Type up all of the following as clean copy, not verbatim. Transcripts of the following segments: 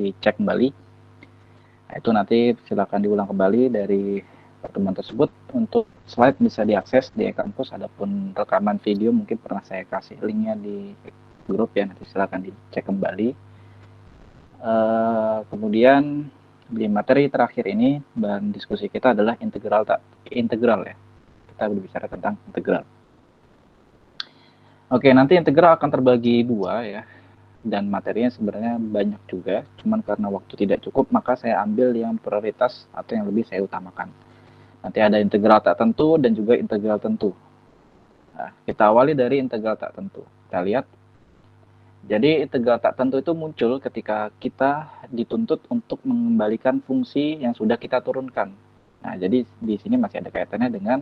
dicek kembali. Nah, itu nanti silakan diulang kembali dari pertemuan tersebut. Untuk slide bisa diakses di e-kampus, adapun rekaman video mungkin pernah saya kasih linknya di grup ya, nanti silakan dicek kembali. Kemudian di materi terakhir ini bahan diskusi kita adalah integral ya. Kita berbicara tentang integral. Oke, nanti integral akan terbagi dua ya, dan materinya sebenarnya banyak juga, cuman karena waktu tidak cukup maka saya ambil yang prioritas atau yang lebih saya utamakan. Nanti ada integral tak tentu dan juga integral tentu. Nah, kita awali dari integral tak tentu. Kita lihat. Jadi integral tak tentu itu muncul ketika kita dituntut untuk mengembalikan fungsi yang sudah kita turunkan. Nah, jadi di sini masih ada kaitannya dengan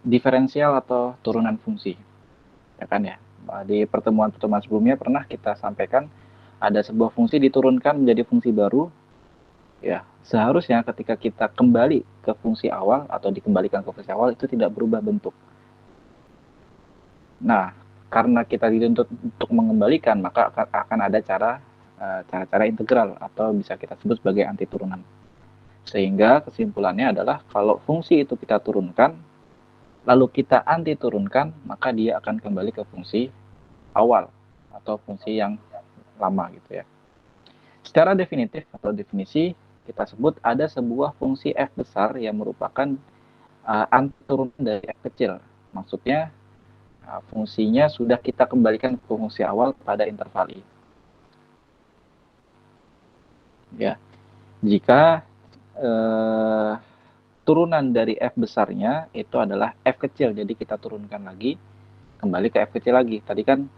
diferensial atau turunan fungsi. Ya kan ya? Di pertemuan-pertemuan sebelumnya pernah kita sampaikan ada sebuah fungsi diturunkan menjadi fungsi baru. Ya, seharusnya ketika kita kembali ke fungsi awal atau dikembalikan ke fungsi awal itu tidak berubah bentuk. Nah, karena kita dituntut untuk mengembalikan, maka akan ada cara-cara integral atau bisa kita sebut sebagai anti turunan. Sehingga kesimpulannya adalah kalau fungsi itu kita turunkan, lalu kita anti turunkan, maka dia akan kembali ke fungsi awal atau fungsi yang lama gitu ya. Secara definitif atau definisi kita sebut ada sebuah fungsi f besar yang merupakan anti turunan dari f kecil. Maksudnya fungsinya sudah kita kembalikan ke fungsi awal pada interval i. Ya, jika turunan dari f besarnya itu adalah f kecil, jadi kita turunkan lagi, kembali ke f kecil lagi. Tadi kan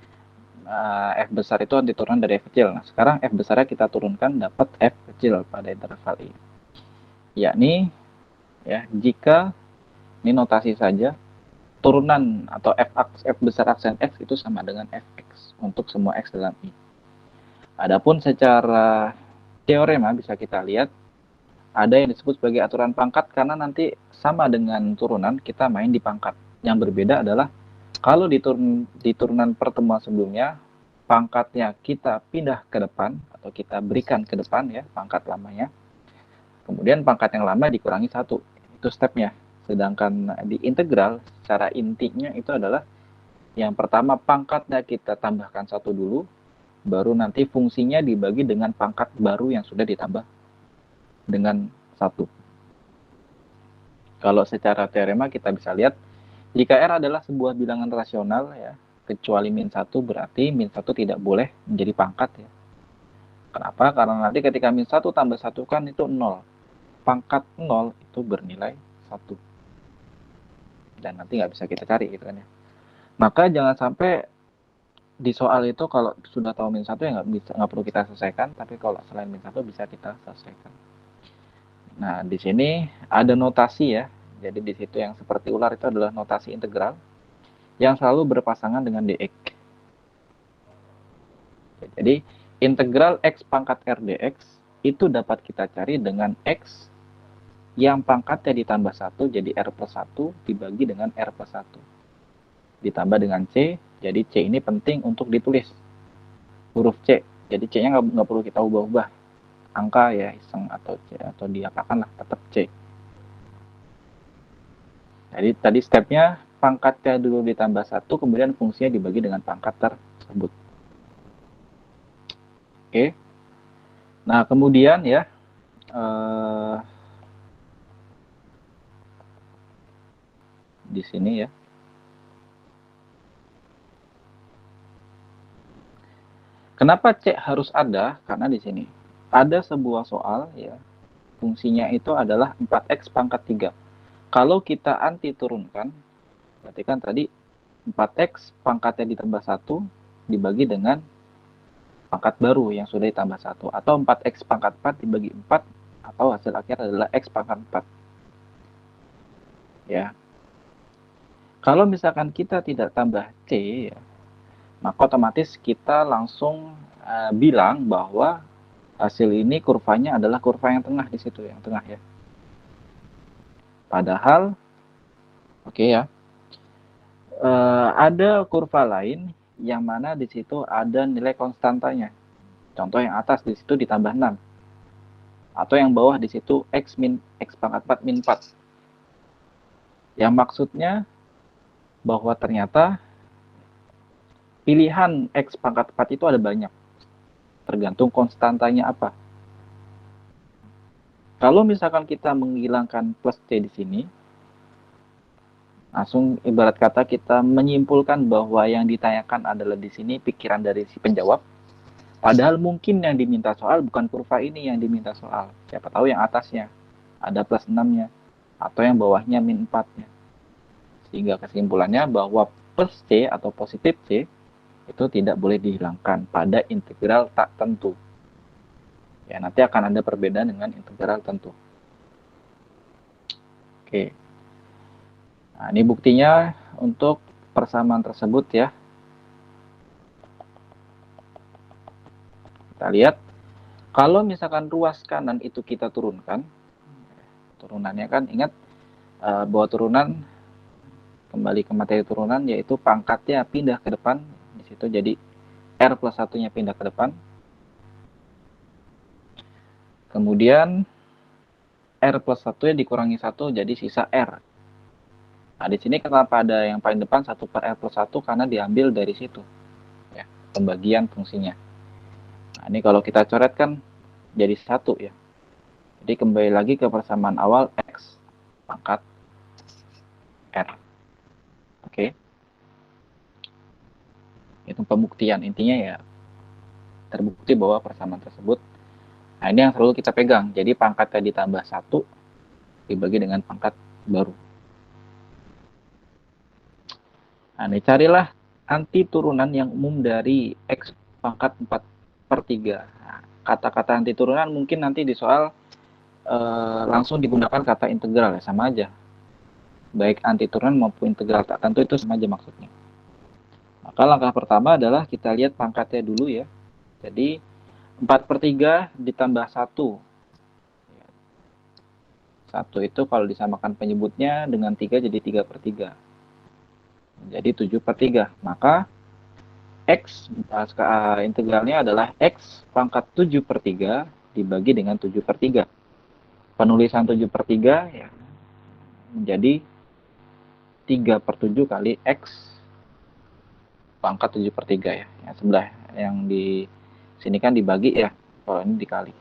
f besar itu anti turunan dari f kecil. Nah, sekarang f besarnya kita turunkan dapat f kecil pada interval i. Yakni ya, jika ini notasi saja, turunan atau f besar aksen x itu sama dengan fx untuk semua x dalam i. Adapun secara teorema bisa kita lihat ada yang disebut sebagai aturan pangkat karena nanti sama dengan turunan kita main di pangkat. Yang berbeda adalah kalau di turunan pertemuan sebelumnya pangkatnya kita pindah ke depan atau kita berikan ke depan ya pangkat lamanya. Kemudian pangkat yang lama dikurangi 1. Itu stepnya. Sedangkan di integral secara intinya itu adalah yang pertama pangkatnya kita tambahkan 1 dulu, baru nanti fungsinya dibagi dengan pangkat baru yang sudah ditambah dengan 1. Kalau secara teorema kita bisa lihat jika R adalah sebuah bilangan rasional ya, kecuali min 1 berarti min 1 tidak boleh menjadi pangkat ya. Kenapa? Karena nanti ketika min 1 tambah 1 kan itu 0. Pangkat 0 itu bernilai 1. Dan nanti nggak bisa kita cari gitu kan ya. Maka jangan sampai di soal itu kalau sudah tahu min 1 ya nggak perlu kita selesaikan, tapi kalau selain min 1 bisa kita selesaikan. Nah, di sini ada notasi ya. Jadi di situ yang seperti ular itu adalah notasi integral yang selalu berpasangan dengan dx. Jadi integral x pangkat r dx itu dapat kita cari dengan x yang pangkatnya ditambah 1 jadi r plus 1 dibagi dengan r plus 1. Ditambah dengan c, jadi c ini penting untuk ditulis. Huruf c, jadi c-nya nggak perlu kita ubah-ubah. Angka ya iseng atau diapakan lah, tetap c. Jadi tadi stepnya pangkatnya dulu ditambah 1, kemudian fungsinya dibagi dengan pangkat tersebut. Oke. Nah, kemudian ya di sini ya. Kenapa C harus ada? Karena di sini ada sebuah soal ya. Fungsinya itu adalah 4x pangkat 3. Kalau kita anti turunkan, berarti kan tadi 4x pangkatnya ditambah 1 dibagi dengan pangkat baru yang sudah ditambah 1. Atau 4x pangkat 4 dibagi 4, atau hasil akhir adalah x pangkat 4. Ya. Kalau misalkan kita tidak tambah C, ya, maka otomatis kita langsung bilang bahwa hasil ini kurvanya adalah kurva yang tengah di situ, yang tengah ya. Padahal, oke ya, ada kurva lain yang mana di situ ada nilai konstantanya. Contoh yang atas di situ ditambah 6. Atau yang bawah di situ X pangkat 4 min 4. Yang maksudnya bahwa ternyata pilihan X pangkat 4 itu ada banyak. Tergantung konstantanya apa. Kalau misalkan kita menghilangkan plus C di sini, langsung ibarat kata kita menyimpulkan bahwa yang ditanyakan adalah di sini pikiran dari si penjawab. Padahal mungkin yang diminta soal bukan kurva ini yang diminta soal. Siapa tahu yang atasnya ada plus 6-nya atau yang bawahnya min 4-nya. Sehingga kesimpulannya bahwa plus C atau positif C itu tidak boleh dihilangkan pada integral tak tentu. Ya, nanti akan ada perbedaan dengan integral tentu. Oke. Nah, ini buktinya untuk persamaan tersebut ya. Kita lihat, kalau misalkan ruas kanan itu kita turunkan, turunannya kan ingat bahwa turunan kembali ke materi turunan yaitu pangkatnya pindah ke depan, di situ jadi R plus 1-nya pindah ke depan. Kemudian R plus 1-nya dikurangi 1 jadi sisa R. Nah, di sini kenapa ada yang paling depan 1 per R plus 1 karena diambil dari situ. Ya, pembagian fungsinya. Nah, ini kalau kita coretkan jadi 1 ya. Jadi kembali lagi ke persamaan awal X pangkat R. Oke. Itu pembuktian. Intinya ya terbukti bahwa persamaan tersebut. Nah, ini yang selalu kita pegang. Jadi pangkatnya ditambah 1 dibagi dengan pangkat baru. Nah, ini carilah anti turunan yang umum dari X pangkat 4 per 3. Nah, kata-kata anti turunan mungkin nanti di soal langsung digunakan kata integral ya, sama aja. Baik anti turunan maupun integral tak tentu itu sama aja maksudnya. Maka langkah pertama adalah kita lihat pangkatnya dulu ya. Jadi 4 per 3 ditambah 1. 1 itu kalau disamakan penyebutnya dengan 3 jadi 3 per 3. Jadi 7 per 3. Maka X integralnya adalah X pangkat 7 per 3 dibagi dengan 7 per 3. Penulisan 7 per 3 ya, menjadi 3 per 7 kali X pangkat 7 per 3 ya. Yang sebelah yang di sini kan dibagi ya, kalau ini dikali.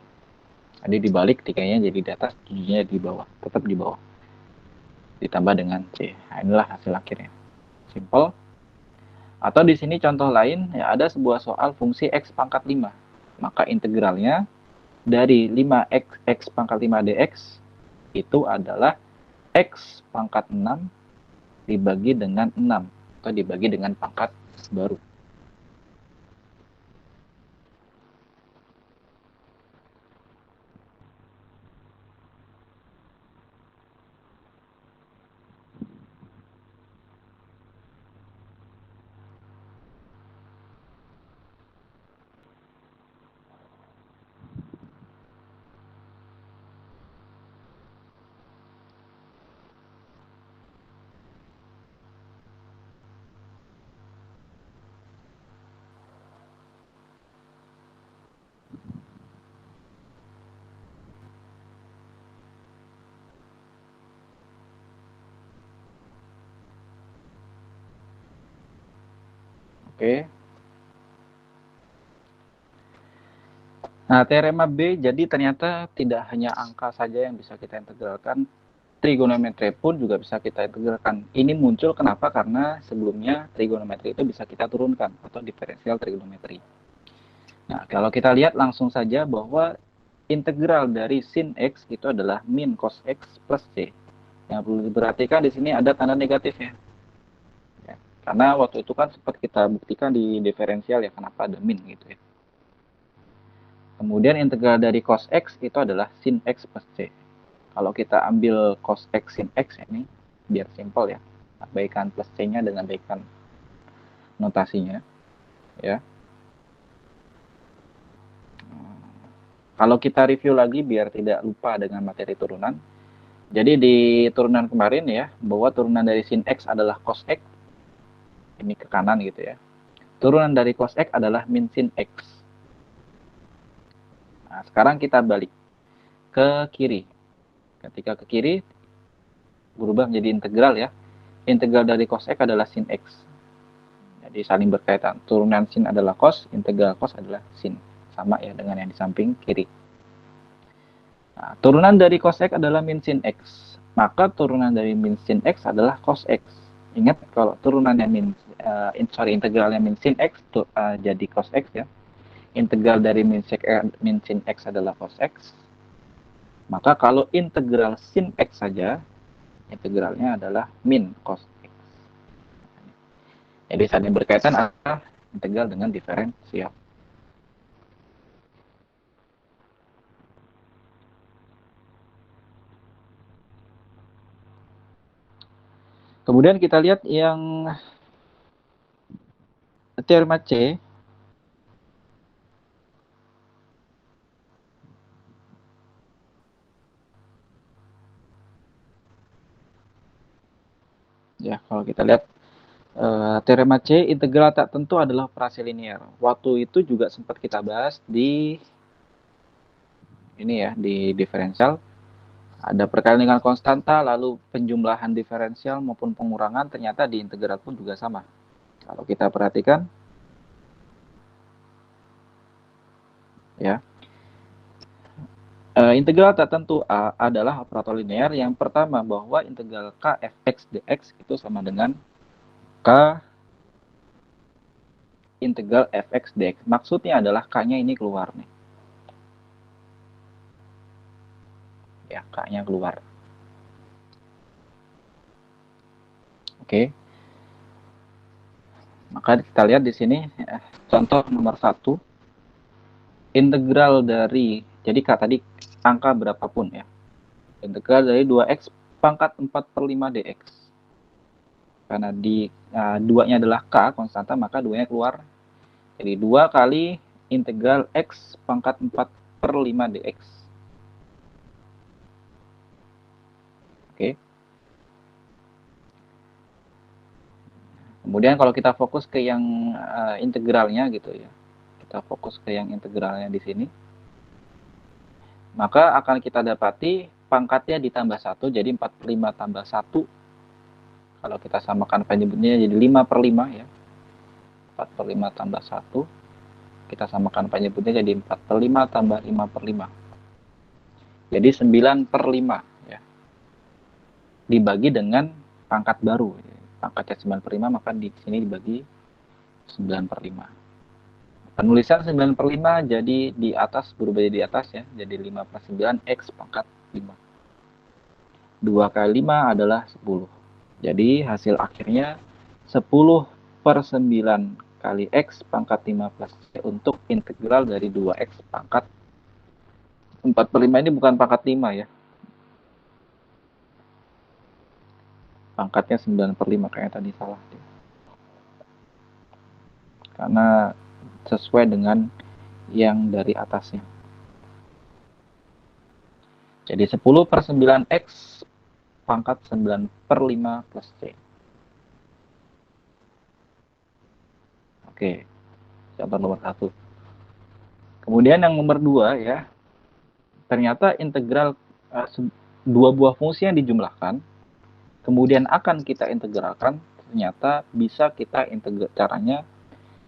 Jadi dibalik 3-nya jadi di atas, 7-nya di bawah, tetap di bawah. Ditambah dengan C. Nah, inilah hasil akhirnya. Simple. Atau di sini contoh lain, ya ada sebuah soal fungsi X pangkat 5. Maka integralnya dari 5x X pangkat 5 dx itu adalah X pangkat 6 dibagi dengan 6. Atau dibagi dengan pangkat baru. Oke. Nah, teorema B jadi ternyata tidak hanya angka saja yang bisa kita integralkan, trigonometri pun juga bisa kita integralkan. Ini muncul kenapa? Karena sebelumnya trigonometri itu bisa kita turunkan atau diferensial trigonometri. Nah, kalau kita lihat langsung saja bahwa integral dari sin X itu adalah min cos X plus C. Yang perlu diperhatikan di sini ada tanda negatif ya. Karena waktu itu kan sempat kita buktikan di diferensial ya, kenapa ada min gitu ya. Kemudian integral dari cos X itu adalah sin X plus C. Kalau kita ambil cos X sin X ini, biar simpel ya, abaikan plus C-nya dan abaikan notasinya. Ya. Kalau kita review lagi biar tidak lupa dengan materi turunan. Jadi di turunan kemarin ya, bahwa turunan dari sin X adalah cos X. Ini ke kanan gitu ya. Turunan dari cos X adalah min sin X. Nah, sekarang kita balik ke kiri. Ketika ke kiri, berubah menjadi integral ya. Integral dari cos X adalah sin X. Jadi saling berkaitan. Turunan sin adalah cos, integral cos adalah sin. Sama ya dengan yang di samping kiri. Nah, turunan dari cos X adalah min sin X. Maka turunan dari min sin X adalah cos X. Ingat kalau turunannya integralnya min sin X jadi cos X ya. Integral dari min sin X adalah cos X. Maka kalau integral sin X saja, integralnya adalah min cos X. Jadi saling berkaitan antara integral dengan diferensial. Kemudian kita lihat yang teorema C. Ya, kalau kita lihat teorema C, integral tak tentu adalah operasi linear. Waktu itu juga sempat kita bahas di ini ya, di diferensial. Ada perkalian dengan konstanta, lalu penjumlahan diferensial maupun pengurangan, ternyata di integral pun juga sama. Kalau kita perhatikan, ya, integral tak tentu A adalah operator linear. Yang pertama, bahwa integral k fx dx itu sama dengan k integral fx dx. Maksudnya adalah k-nya ini keluar nih. Ya, k-nya keluar. Oke. Maka kita lihat di sini contoh nomor 1. Integral dari, jadi k tadi angka berapapun ya. Integral dari 2x pangkat 4/5 dx. Karena di 2-nya adalah k konstanta, maka 2-nya keluar. Jadi 2 kali integral x pangkat 4/5 dx. Oke. Kemudian kalau kita fokus ke yang integralnya gitu ya. Kita fokus ke yang integralnya di sini. Maka akan kita dapati pangkatnya ditambah 1, jadi 4/5 tambah 1. Kalau kita samakan penyebutnya jadi 5/5 ya. 4/5 tambah 1. Kita samakan penyebutnya jadi 4/5 tambah 5/5. Jadi 9/5 ya. Dibagi dengan pangkat baru. Pangkatnya 9/5, maka di sini dibagi 9/5. Penulisan 9/5 jadi di atas berubah di atas ya. Jadi 5/9 X pangkat 5. 2 kali 5 adalah 10. Jadi hasil akhirnya 10/9 kali X pangkat 15 untuk integral dari 2X pangkat 4/5 ini bukan pangkat 5 ya. Pangkatnya 9/5 kayaknya tadi salah. Karena sesuai dengan yang dari atasnya. Jadi 10/9 X pangkat 9/5 plus C. Oke, contoh nomor 1. Kemudian yang nomor 2 ya, ternyata integral dua buah fungsi yang dijumlahkan, kemudian akan kita integralkan, ternyata bisa kita caranya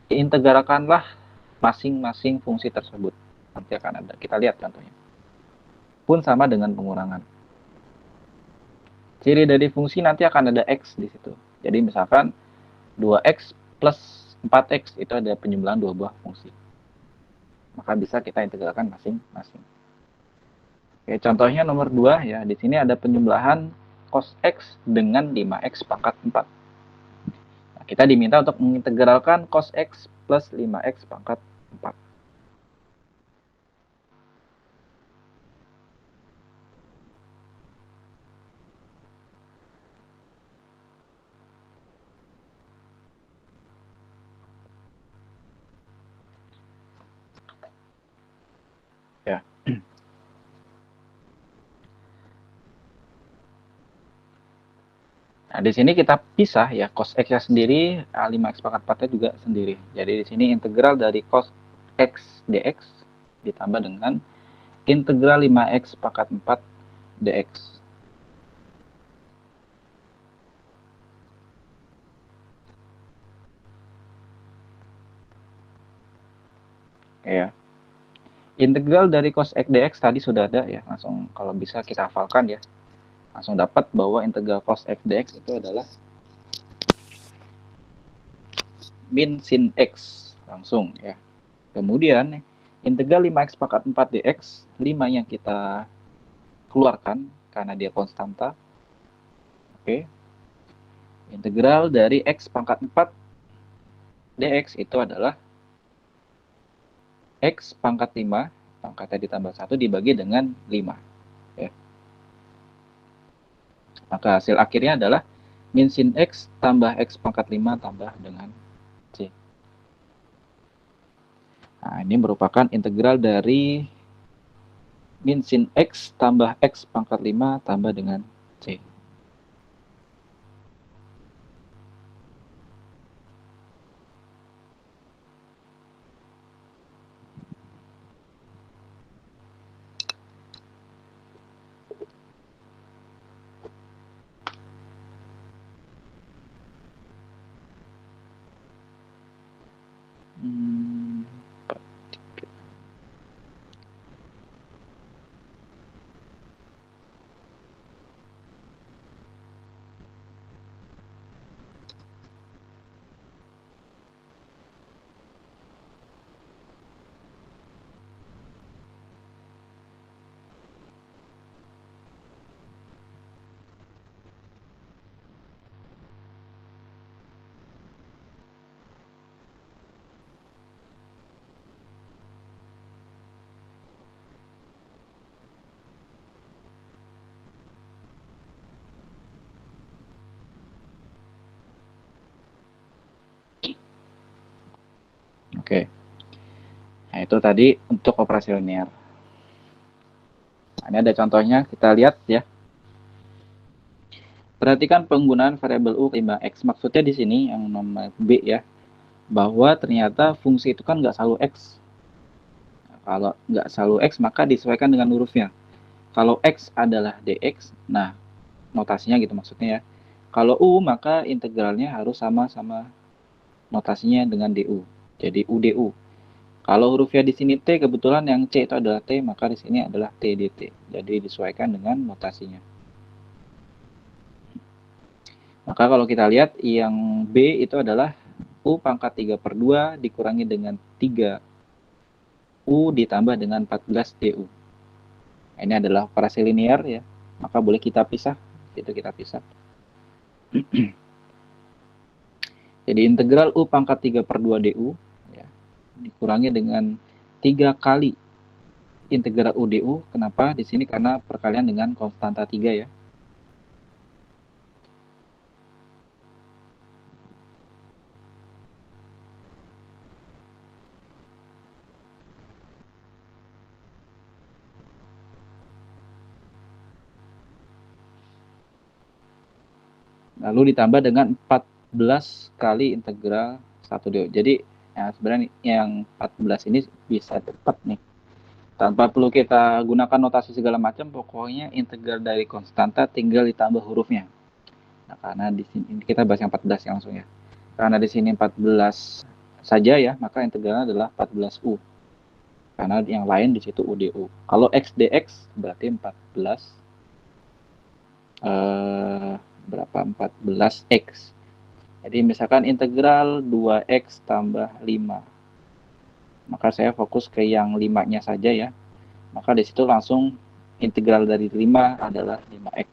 integralkanlah masing-masing fungsi tersebut. Nanti akan ada, kita lihat contohnya. Pun sama dengan pengurangan. Ciri dari fungsi nanti akan ada X di situ. Jadi misalkan 2X plus 4X itu ada penjumlahan dua buah fungsi. Maka bisa kita integralkan masing-masing. Oke, contohnya nomor 2 ya. Di sini ada penjumlahan cos X dengan 5X pangkat 4. Nah, kita diminta untuk mengintegralkan cos X plus 5X pangkat 4. Ya. Nah, di sini kita pisah ya, cos X-nya sendiri, 5X pangkat 4-nya juga sendiri. Jadi di sini integral dari cos X dx ditambah dengan integral 5x pangkat 4 dx. Ya. Integral dari cos x dx tadi sudah ada ya, langsung kalau bisa kita hafalkan ya. Langsung dapat bahwa integral cos x dx itu adalah min sin x langsung ya. Kemudian integral 5x pangkat 4 dx, 5 yang kita keluarkan karena dia konstanta. Oke. Integral dari x pangkat 4 dx itu adalah x pangkat 5, pangkatnya ditambah 1 dibagi dengan 5. Ya. Maka hasil akhirnya adalah min sin x tambah x pangkat 5 tambah dengan c. Nah, ini merupakan integral dari min sin x tambah x pangkat 5 tambah dengan c. Oke. Nah, itu tadi untuk operasi linear. Nah, ini ada contohnya, kita lihat ya. Perhatikan penggunaan variabel u 5x. Maksudnya di sini yang nomor B ya, bahwa ternyata fungsi itu kan nggak selalu x. Nah, kalau nggak selalu x, maka disesuaikan dengan hurufnya. Kalau x adalah dx, nah notasinya gitu maksudnya ya. Kalau u, maka integralnya harus sama-sama notasinya dengan du. Jadi u du. Kalau hurufnya di sini T, kebetulan yang C itu adalah T, maka di sini adalah T dt. Jadi disesuaikan dengan notasinya. Maka kalau kita lihat yang B itu adalah U pangkat 3/2 dikurangi dengan 3U ditambah dengan 14 DU. Ini adalah operasi linear ya. Maka boleh kita pisah. Itu kita pisah. Jadi integral U pangkat 3/2 DU ya, dikurangi dengan 3 kali integral U DU. Kenapa? Di sini karena perkalian dengan konstanta 3 ya. Lalu ditambah dengan 14 kali integral 1 DU. Jadi ya, sebenarnya yang 14 ini bisa cepat nih. Tanpa perlu kita gunakan notasi segala macam, pokoknya integral dari konstanta tinggal ditambah hurufnya. Nah, karena di sini kita bahas yang 14 yang langsung ya. Karena di sini 14 saja ya, maka integralnya adalah 14U. Karena yang lain di situ UDU. Kalau X dx berarti 14 berapa 14x. Jadi misalkan integral 2x tambah 5. Maka saya fokus ke yang 5-nya saja ya. Maka di situ langsung integral dari 5 adalah 5x.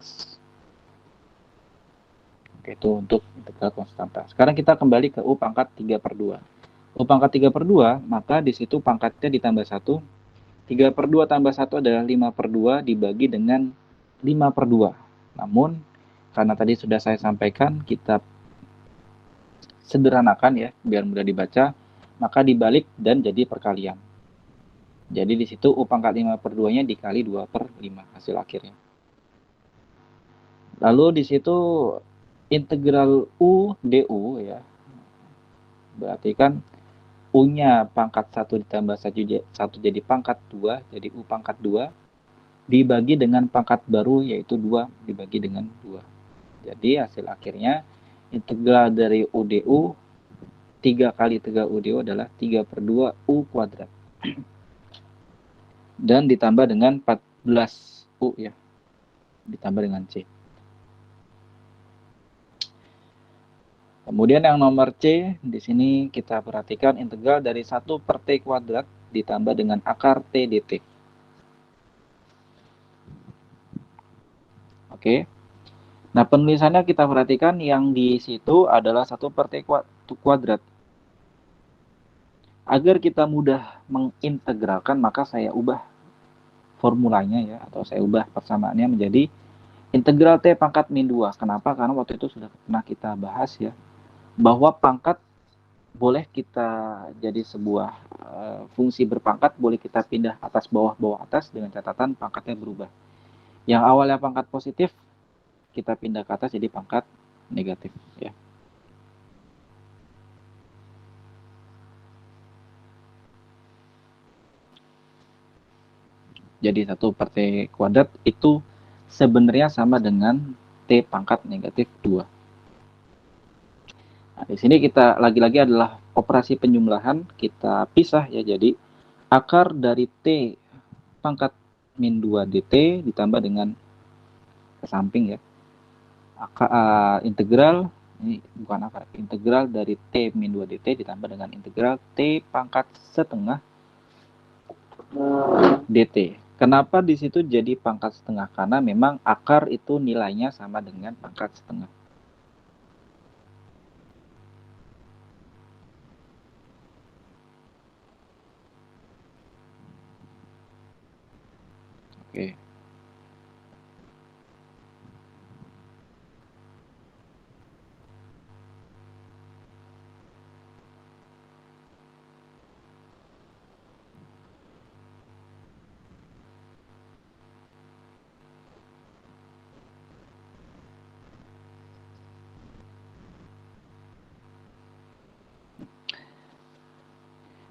Oke, itu untuk integral konstanta. Sekarang kita kembali ke U pangkat 3/2. U pangkat 3/2, maka di situ pangkatnya ditambah 1. 3/2 tambah 1 adalah 5/2 dibagi dengan 5/2. Namun, karena tadi sudah saya sampaikan, kita sederhanakan ya, biar mudah dibaca, maka dibalik dan jadi perkalian. Jadi di situ U pangkat 5/2-nya dikali 2/5 hasil akhirnya. Lalu di situ integral U du ya, berarti kan U-nya pangkat 1 ditambah 1 jadi pangkat 2, jadi U pangkat 2, dibagi dengan pangkat baru yaitu 2 dibagi dengan 2. Jadi hasil akhirnya integral dari UDU 3 kali 3 UDU adalah 3/2 U kuadrat. Dan ditambah dengan 14 U ya. Ditambah dengan C. Kemudian yang nomor C, di sini kita perhatikan integral dari 1 per T kuadrat ditambah dengan akar T dt. Oke. Nah, penulisannya kita perhatikan yang di situ adalah 1 per T kuadrat. Agar kita mudah mengintegralkan, maka saya ubah formulanya ya, atau saya ubah persamaannya menjadi integral T pangkat min 2. Kenapa? Karena waktu itu sudah pernah kita bahas ya, bahwa pangkat boleh kita jadi sebuah fungsi berpangkat, boleh kita pindah atas bawah atas dengan catatan pangkatnya berubah. Yang awalnya pangkat positif kita pindah ke atas jadi pangkat negatif ya. Jadi 1 per T kuadrat itu sebenarnya sama dengan T pangkat negatif 2. Nah, di sini kita lagi-lagi adalah operasi penjumlahan, kita pisah ya, jadi akar dari T pangkat min 2 dt ditambah dengan ke samping ya, integral, ini bukan akar, integral dari T min 2 dt ditambah dengan integral T pangkat setengah dt. Kenapa di situ jadi pangkat setengah? Karena memang akar itu nilainya sama dengan pangkat setengah. Oke.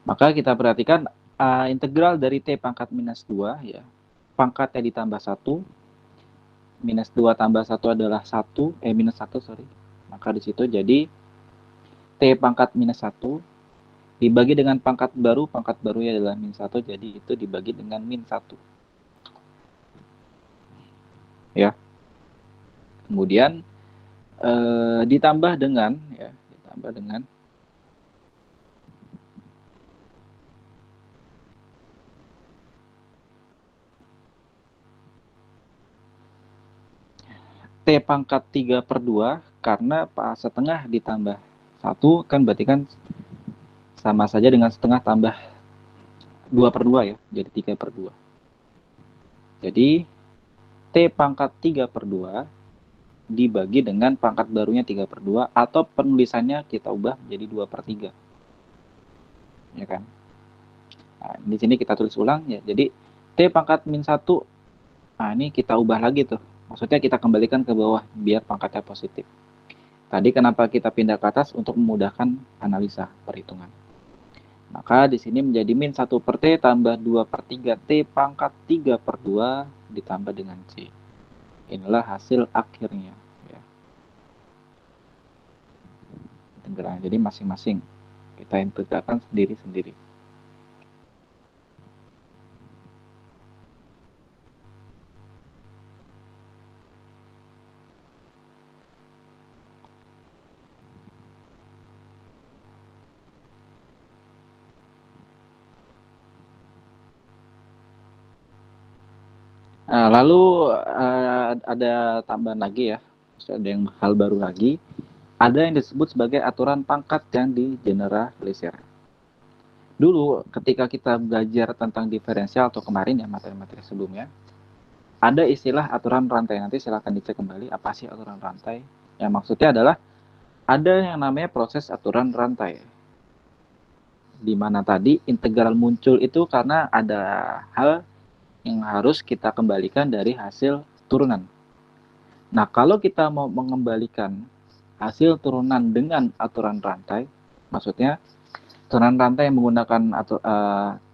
Maka kita perhatikan integral dari T pangkat minus 2 ya. Pangkatnya ditambah 1. Minus 2 tambah 1 adalah 1, minus 1 sorry. Maka di situ jadi T pangkat minus 1 dibagi dengan pangkat barunya adalah min 1, jadi itu dibagi dengan min 1. Ya. Kemudian ditambah dengan T pangkat 3/2, karena setengah ditambah 1 kan berarti kan sama saja dengan setengah tambah 2/2 ya, jadi 3/2. Jadi T pangkat 3/2 dibagi dengan pangkat barunya 3/2, atau penulisannya kita ubah menjadi 2/3. Ya kan? Nah, di sini kita tulis ulang ya. Jadi T pangkat min 1, nah ini kita ubah lagi tuh. Maksudnya kita kembalikan ke bawah biar pangkatnya positif. Tadi kenapa kita pindah ke atas? Untuk memudahkan analisa perhitungan. Maka di sini menjadi min 1 per T tambah 2/3 T pangkat 3/2 ditambah dengan C. Inilah hasil akhirnya. Ya. Jadi masing-masing kita integralkan sendiri-sendiri. Nah, lalu ada tambahan lagi ya, ada yang hal baru lagi. Ada yang disebut sebagai aturan pangkat yang digeneralisir. Dulu ketika kita belajar tentang diferensial atau kemarin ya materi-materi sebelumnya, ada istilah aturan rantai. Nanti silahkan dicek kembali apa sih aturan rantai. Yang maksudnya adalah ada yang namanya proses aturan rantai. Di mana tadi integral muncul itu karena ada hal yang harus kita kembalikan dari hasil turunan. Nah, kalau kita mau mengembalikan hasil turunan dengan aturan rantai, maksudnya turunan rantai yang menggunakan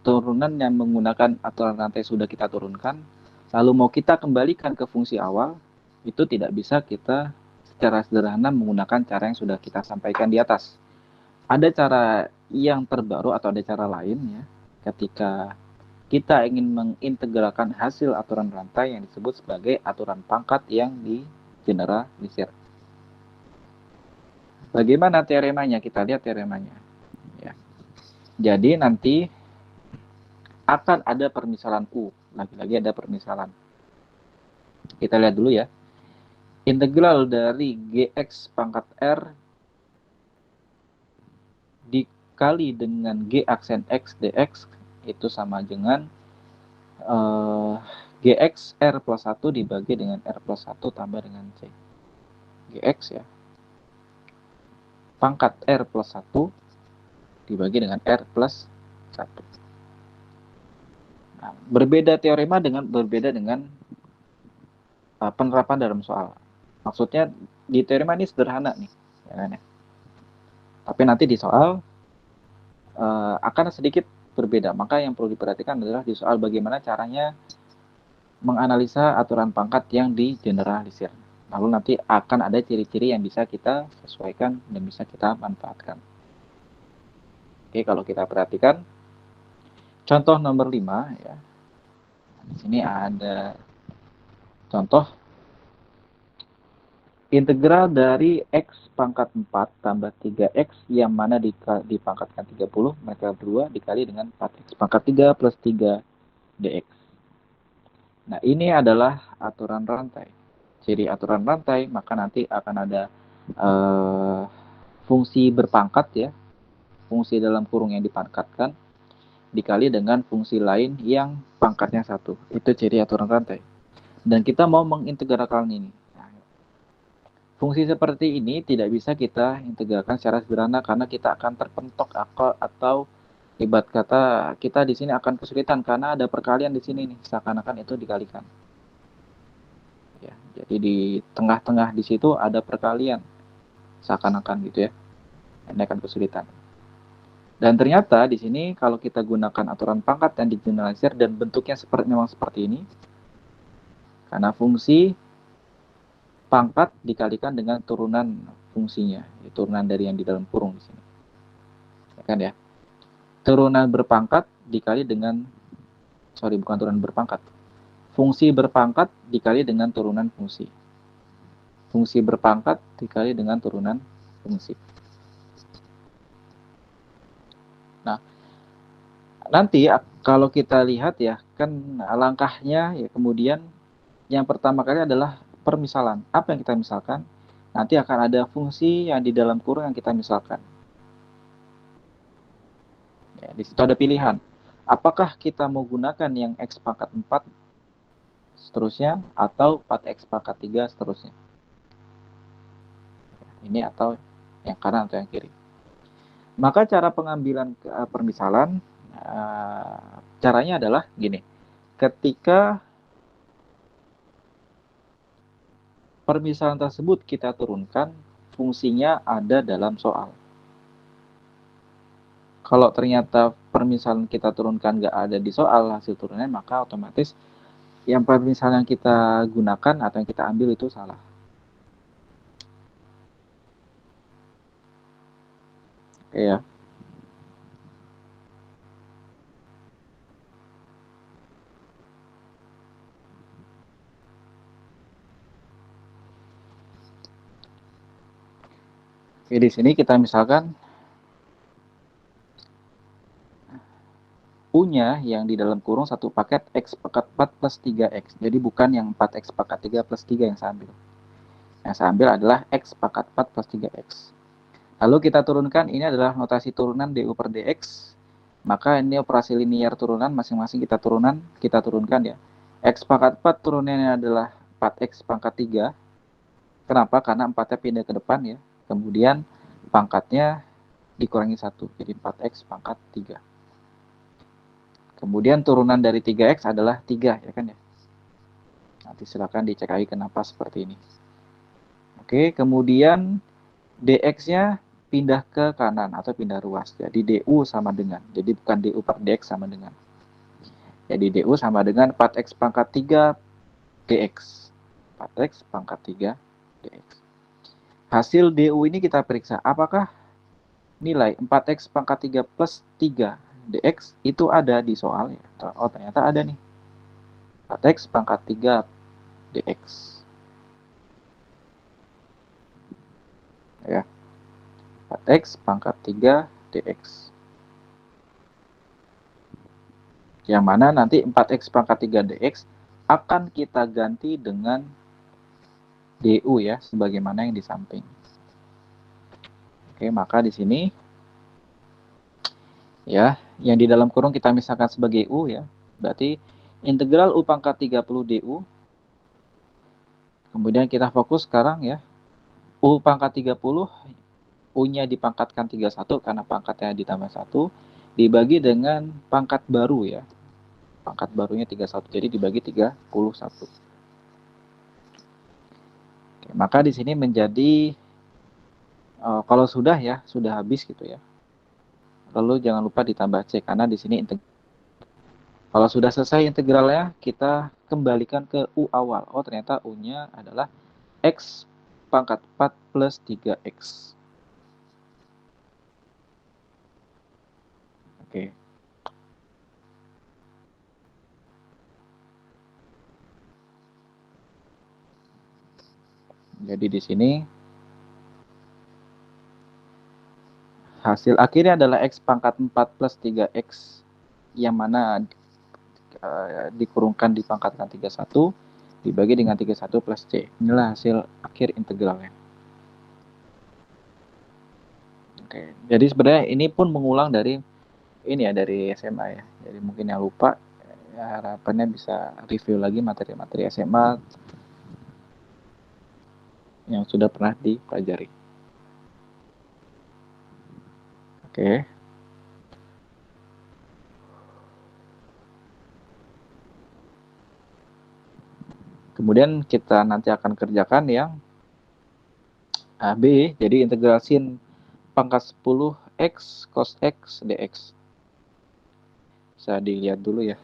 turunan yang menggunakan aturan rantai sudah kita turunkan, lalu mau kita kembalikan ke fungsi awal, itu tidak bisa kita secara sederhana menggunakan cara yang sudah kita sampaikan di atas. Ada cara yang terbaru atau ada cara lain ya, ketika kita ingin mengintegralkan hasil aturan rantai yang disebut sebagai aturan pangkat yang digeneralisir. Bagaimana teoremanya? Kita lihat teoremanya. Ya. Jadi nanti akan ada permisalan U. Lagi-lagi ada permisalan. Kita lihat dulu ya. Integral dari Gx pangkat R dikali dengan G aksen X dx itu sama dengan Gx R plus 1 dibagi dengan R plus 1 tambah dengan C. Gx ya. Pangkat R plus 1 dibagi dengan R plus 1. Nah, berbeda dengan penerapan dalam soal. Maksudnya di teorema ini sederhana nih, ya kan ya. Tapi nanti di soal akan sedikit berbeda. Maka yang perlu diperhatikan adalah di soal bagaimana caranya menganalisa aturan pangkat yang digeneralisir. Lalu nanti akan ada ciri-ciri yang bisa kita sesuaikan dan bisa kita manfaatkan. Oke, kalau kita perhatikan contoh nomor 5 ya. Di sini ada contoh integral dari X pangkat 4 tambah 3X yang mana dipangkatkan 30 maka 2 dikali dengan 4X pangkat 3 plus 3 dx. Nah, ini adalah aturan rantai. Jadi aturan rantai, maka nanti akan ada fungsi berpangkat ya, fungsi dalam kurung yang dipangkatkan, dikali dengan fungsi lain yang pangkatnya 1. Itu ciri aturan rantai. Dan kita mau mengintegralkan ini. Fungsi seperti ini tidak bisa kita integralkan secara sederhana karena kita akan terpentok atau ibarat kata kita di sini akan kesulitan karena ada perkalian di sini nih, seakan-akan itu dikalikan. Ya, jadi di tengah-tengah di situ ada perkalian, seakan-akan gitu ya. Ini akan kesulitan. Dan ternyata di sini kalau kita gunakan aturan pangkat yang digeneralisir dan bentuknya memang seperti ini, karena fungsi pangkat dikalikan dengan turunan fungsinya, turunan dari yang di dalam kurung di sini. Ya kan ya? Turunan berpangkat dikali dengan bukan turunan berpangkat. Fungsi berpangkat dikali dengan turunan fungsi. Fungsi berpangkat dikali dengan turunan fungsi. Nah, nanti kalau kita lihat ya, kan langkahnya ya kemudian yang pertama kali adalah permisalan. Apa yang kita misalkan? Nanti akan ada fungsi yang di dalam kurung yang kita misalkan. Ya, di situ ada pilihan. Apakah kita mau gunakan yang X pangkat 4 seterusnya atau 4X pangkat 3 seterusnya. Ini atau yang kanan atau yang kiri. Maka cara pengambilan permisalan caranya adalah gini. Ketika permisalan tersebut kita turunkan, fungsinya ada dalam soal. Kalau ternyata permisalan kita turunkan nggak ada di soal hasil turunannya, maka otomatis yang permisalan yang kita gunakan atau yang kita ambil itu salah. Oke ya. Oke, di sini kita misalkan U-nya yang di dalam kurung satu paket X pangkat 4 plus 3X. Jadi bukan yang 4X pangkat 3 plus 3 yang saya ambil. Yang saya ambil adalah X pangkat 4 plus 3X. Lalu kita turunkan, ini adalah notasi turunan DU per DX. Maka ini operasi linear turunan, masing-masing kita turunkan ya. X pangkat 4 turunannya adalah 4X pangkat 3. Kenapa? Karena 4-nya pindah ke depan ya. Kemudian pangkatnya dikurangi 1. Jadi 4X pangkat 3. Kemudian turunan dari 3X adalah 3, ya kan ya. Nanti silakan dicek lagi kenapa seperti ini. Oke, kemudian DX-nya pindah ke kanan atau pindah ruas. Jadi DU sama dengan, jadi bukan DU per DX sama dengan. Jadi DU sama dengan 4X pangkat 3 DX. 4X pangkat 3 DX. Hasil DU ini kita periksa, apakah nilai 4X pangkat 3 plus 3 DX itu ada di soal ya? Oh, ternyata ada nih. 4X pangkat 3 DX. Ya. 4X pangkat 3 DX. Yang mana nanti 4X pangkat 3 DX akan kita ganti dengan DU ya, sebagaimana yang di samping. Oke, maka di sini ya, yang di dalam kurung kita misalkan sebagai U ya. Berarti integral U pangkat 30 DU. Kemudian kita fokus sekarang ya. U pangkat 30, U-nya dipangkatkan 31 karena pangkatnya ditambah 1. Dibagi dengan pangkat baru ya. Pangkat barunya 31, jadi dibagi 31. Oke, maka di sini menjadi, kalau sudah ya, sudah habis gitu ya. Lalu jangan lupa ditambah C, karena di sini kalau sudah selesai integralnya, kita kembalikan ke U awal. Oh, ternyata U-nya adalah X pangkat 4 plus 3X. Oke. Jadi di sini hasil akhirnya adalah X pangkat 4 plus 3X, yang mana dikurungkan dipangkatkan 31, dibagi dengan 31 plus C. Inilah hasil akhir integralnya. Oke, jadi sebenarnya ini pun mengulang dari ini ya, dari SMA ya. Jadi mungkin yang lupa, ya harapannya bisa review lagi materi-materi SMA yang sudah pernah dipelajari. Oke. Kemudian kita nanti akan kerjakan yang B, jadi integral sin pangkat 10 X cos X dx. Bisa dilihat dulu ya.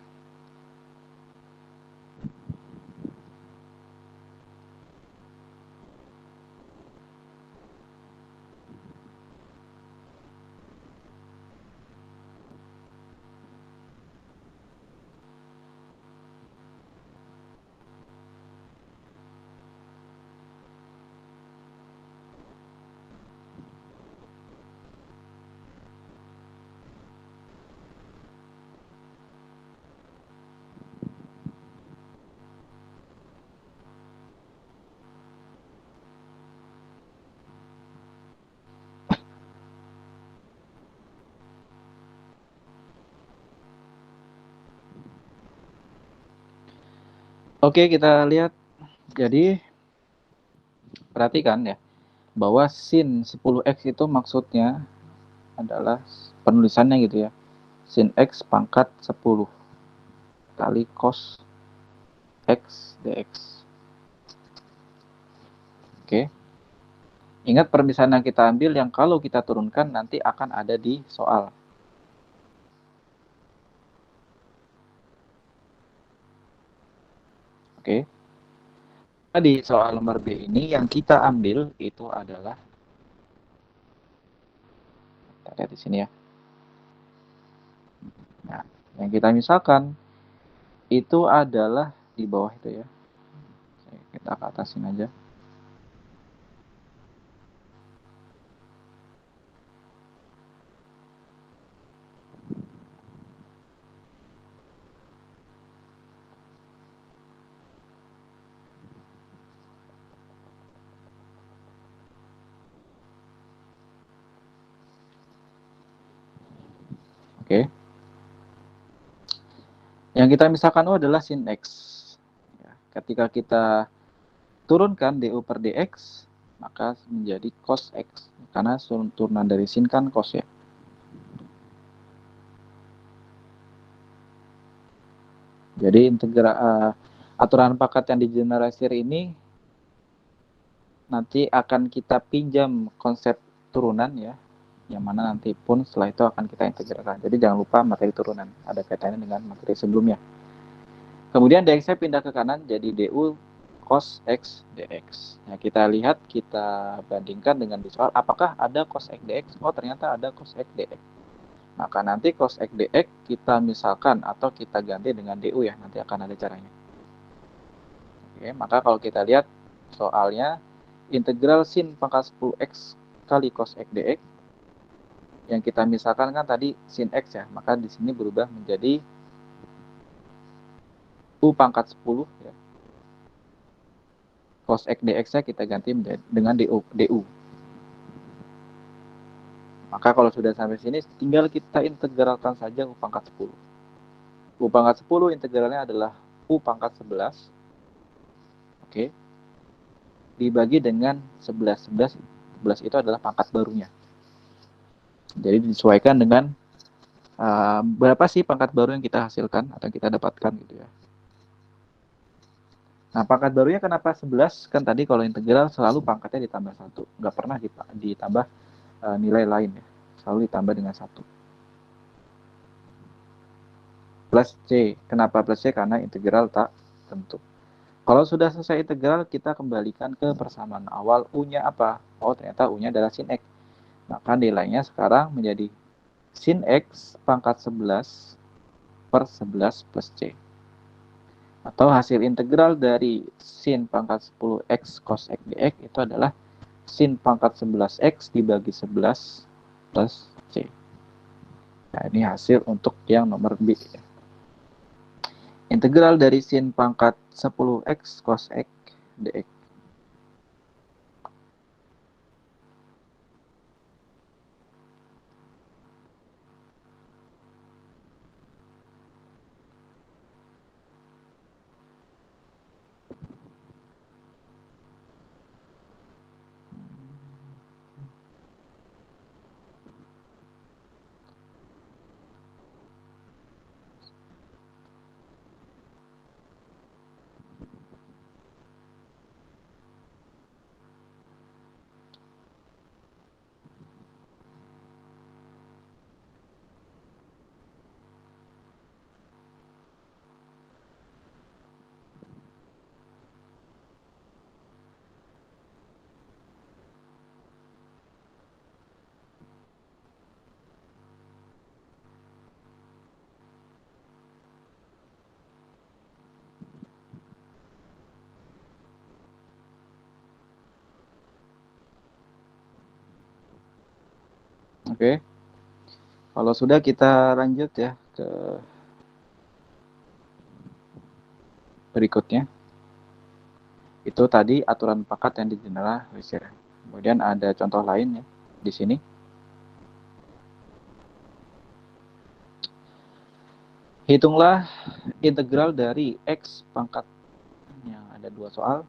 Oke, kita lihat. Jadi perhatikan ya, bahwa sin 10X itu maksudnya adalah penulisannya gitu ya. Sin X pangkat 10 kali cos X dx. Oke. Ingat permisalan yang kita ambil yang kalau kita turunkan nanti akan ada di soal. Oke. Di soal nomor B ini yang kita ambil itu adalah, kita lihat di sini ya. Nah, yang kita misalkan itu adalah di bawah itu ya. Kita ke atasin aja. Oke. Yang kita misalkan adalah sin X. Ya, ketika kita turunkan DU per DX, maka menjadi cos X. Karena turunan dari sin kan cos ya. Jadi aturan pangkat yang digeneralisir ini nanti akan kita pinjam konsep turunan ya. yang mana nanti pun setelah itu akan kita integralkan. Jadi jangan lupa materi turunan, ada kaitannya dengan materi sebelumnya. Kemudian dx-nya pindah ke kanan jadi du cos x dx. Nah, kita lihat, kita bandingkan dengan di soal, apakah ada cos x dx? Oh, ternyata ada cos x dx. Maka nanti cos x dx kita misalkan atau kita ganti dengan du ya, nanti akan ada caranya. Oke, maka kalau kita lihat soalnya, integral sin pangkat 10x kali cos x dx, yang kita misalkan kan tadi sin x ya, maka di sini berubah menjadi u pangkat 10 ya. Cos x dx-nya kita ganti dengan du. Maka kalau sudah sampai sini, tinggal kita integralkan saja u pangkat 10. U pangkat 10 integralnya adalah u pangkat 11. Oke. Dibagi dengan 11. 11 itu adalah pangkat barunya. Jadi disesuaikan dengan berapa sih pangkat baru yang kita hasilkan atau kita dapatkan gitu ya. Nah, pangkat barunya kenapa 11? Kan tadi kalau integral selalu pangkatnya ditambah 1. Nggak pernah ditambah nilai lain ya. Selalu ditambah dengan 1. Plus C. Kenapa plus C? Karena integral tak tentu. Kalau sudah selesai integral, kita kembalikan ke persamaan awal. U-nya apa? Oh, ternyata U-nya adalah sin X. Maka nilainya sekarang menjadi sin X pangkat 11 per 11 plus C. Atau hasil integral dari sin pangkat 10x cos x dx itu adalah sin pangkat 11x dibagi 11 plus C. Nah, ini hasil untuk yang nomor B. Integral dari sin pangkat 10x cos x dx. Oke. Kalau sudah, kita lanjut ya ke berikutnya. Itu tadi aturan pangkat yang digeneralisir. Kemudian ada contoh lain ya di sini. Hitunglah integral dari x pangkat, yang ada 2 soal.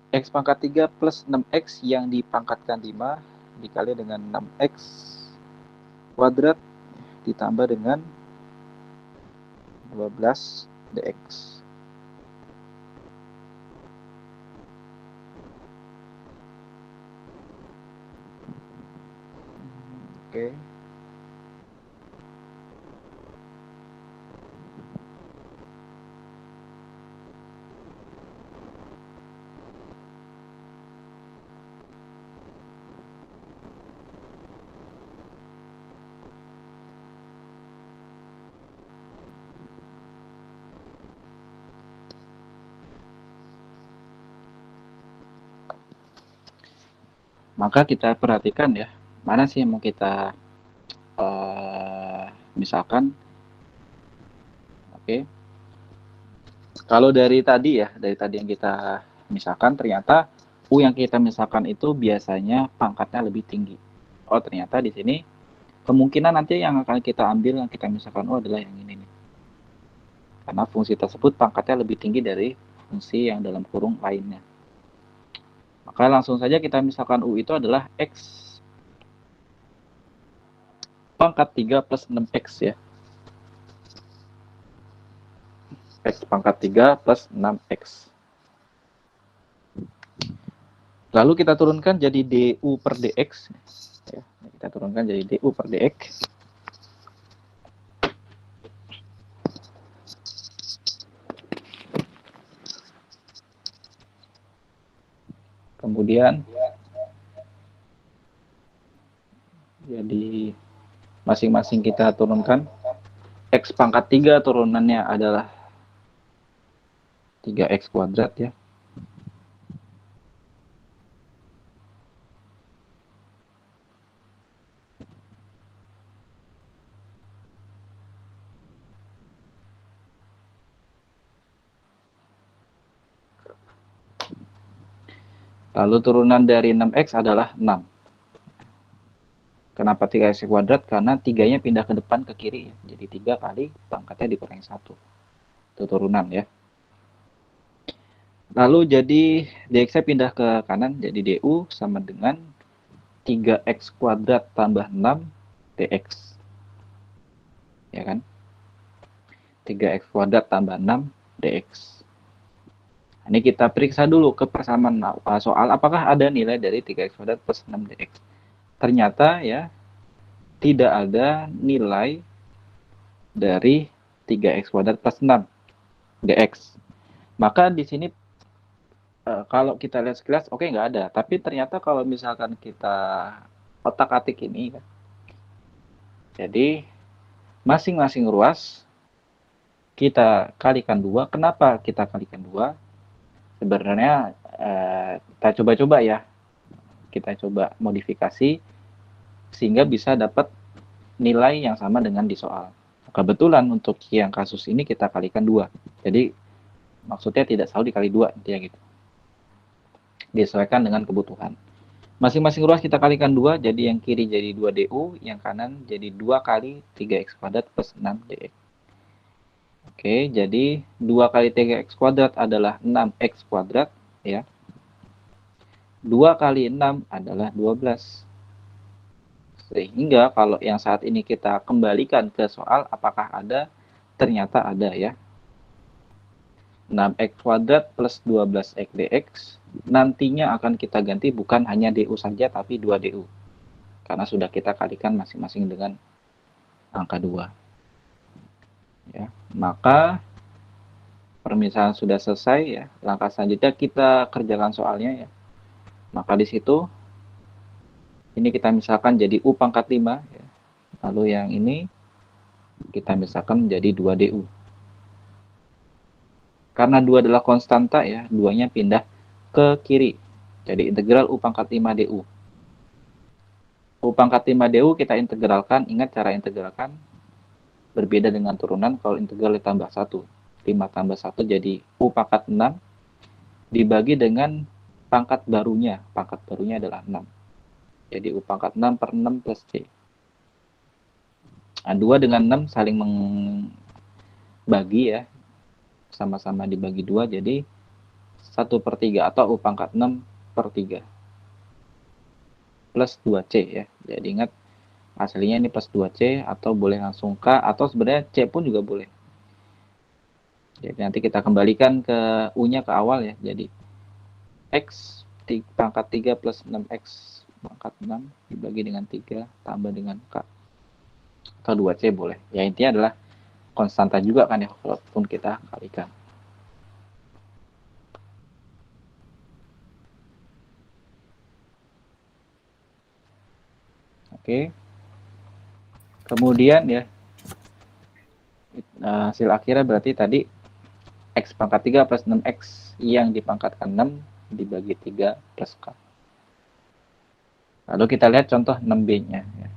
X pangkat 3 plus 6x yang dipangkatkan 5 dikali dengan 6x kuadrat ditambah dengan 12 dx. Oke. Maka kita perhatikan ya, mana sih yang mau kita misalkan. Oke. Kalau dari tadi ya, dari tadi yang kita misalkan, ternyata U yang kita misalkan itu biasanya pangkatnya lebih tinggi. Oh, ternyata di sini kemungkinan nanti yang akan kita ambil, yang kita misalkan U adalah yang ini nih. Karena fungsi tersebut pangkatnya lebih tinggi dari fungsi yang dalam kurung lainnya. Maka langsung saja kita misalkan U itu adalah X pangkat 3 plus 6X ya. X pangkat 3 plus 6X. Lalu kita turunkan jadi du per dx. Ya, kita turunkan jadi du per dx. Kemudian jadi masing-masing kita turunkan. X pangkat 3 turunannya adalah 3x kuadrat ya. Lalu turunan dari 6x adalah 6. Kenapa 3x kuadrat? Karena 3-nya pindah ke depan ke kiri ya. Jadi 3 kali pangkatnya dikurangi 1. Itu turunan ya. Lalu jadi dx-nya pindah ke kanan, jadi du sama dengan 3x kuadrat tambah 6 dx. Ya kan? 3x kuadrat tambah 6 dx. Ini kita periksa dulu ke persamaan soal apakah ada nilai dari 3x kuadrat plus 6 dx. Ternyata ya tidak ada nilai dari 3x kuadrat plus 6 dx. Maka di sini kalau kita lihat sekilas oke nggak ada. Tapi ternyata kalau misalkan kita otak-atik ini, jadi masing-masing ruas kita kalikan 2. Kenapa kita kalikan 2? Sebenarnya kita coba-coba ya. Kita coba modifikasi sehingga bisa dapat nilai yang sama dengan di soal. Kebetulan untuk yang kasus ini kita kalikan 2. Jadi maksudnya tidak selalu dikali 2 intinya gitu. Disesuaikan dengan kebutuhan. Masing-masing ruas kita kalikan 2, jadi yang kiri jadi 2 du, yang kanan jadi 2 kali 3x kuadrat plus 6 dx. Oke, jadi 2 kali 3x kuadrat adalah 6x kuadrat ya. 2 kali 6 adalah 12. Sehingga kalau yang saat ini kita kembalikan ke soal apakah ada, ternyata ada ya. 6x kuadrat plus 12x dx nantinya akan kita ganti bukan hanya du saja tapi 2 du. Karena sudah kita kalikan masing-masing dengan angka 2. Ya, maka permisalan sudah selesai ya. Langkah selanjutnya kita kerjakan soalnya ya. Maka di situ ini kita misalkan jadi u pangkat 5 ya. Lalu yang ini kita misalkan menjadi 2 du. Karena 2 adalah konstanta ya, 2-nya pindah ke kiri. Jadi integral u pangkat 5 du. U pangkat 5 du kita integralkan. Ingat cara integralkan berbeda dengan turunan. Kalau integral ditambah 1. 5 tambah 1 jadi u pangkat 6 dibagi dengan pangkat barunya. Pangkat barunya adalah 6. Jadi u pangkat 6 per 6 plus c. Nah, 2 dengan 6 saling membagi ya. Sama-sama dibagi 2 jadi 1 per 3 atau u pangkat 6 per 3. Plus 2c ya. Jadi ingat aslinya ini plus 2c atau boleh langsung k atau sebenarnya c pun juga boleh. Jadi nanti kita kembalikan ke u-nya ke awal ya. Jadi x pangkat 3 plus 6x pangkat 6 dibagi dengan 3 tambah dengan k. Atau 2c boleh. Ya intinya adalah konstanta juga kan ya walaupun kita kalikan. Oke. Kemudian ya hasil akhirnya berarti tadi x pangkat 3 plus 6x yang dipangkatkan 6 dibagi 3 plus k. Lalu kita lihat contoh 6b-nya. Ya.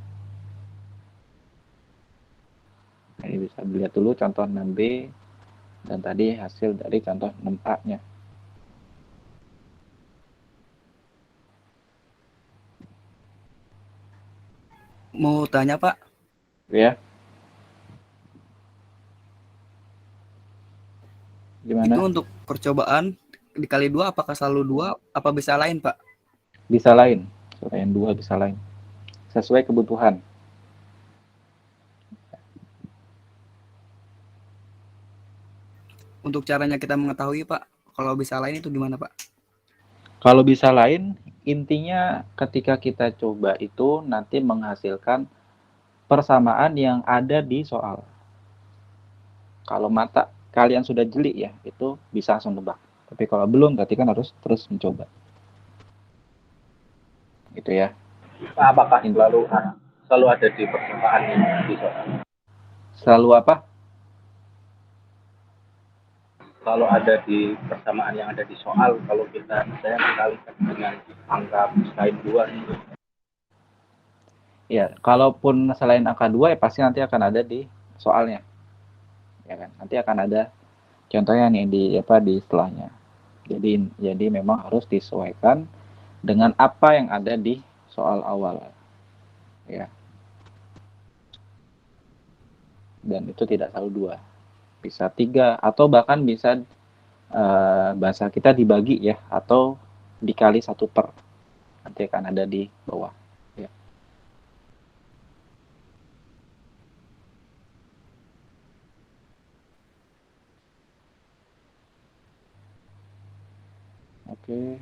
Ini bisa dilihat dulu contoh 6b dan tadi hasil dari contoh 6a-nya. Mau tanya Pak, Ya. Gimana? itu untuk percobaan dikali 2 apakah selalu 2 apa bisa lain Pak? Bisa lain. Selain 2 bisa lain. Sesuai kebutuhan. Untuk caranya kita mengetahui Pak, kalau bisa lain itu gimana Pak? Kalau bisa lain, intinya ketika kita coba itu nanti menghasilkan persamaan yang ada di soal. Kalau mata kalian sudah jeli ya, itu bisa langsung nebak. Tapi kalau belum, berarti kan harus terus mencoba. Gitu ya. Apakah selalu ada di permukaan di soal? Selalu apa? Selalu ada di persamaan yang ada di soal kalau kita misalnya dikalikan dengan angka selain 2 itu. Ya, kalaupun selain angka 2 ya pasti nanti akan ada di soalnya. Ya kan? Nanti akan ada contohnya nih di setelahnya. Jadi memang harus disesuaikan dengan apa yang ada di soal awal. Ya. Dan itu tidak selalu 2. Bisa 3 atau bahkan bisa bahasa kita dibagi ya atau dikali 1/. Nanti akan ada di bawah. Ya. Oke.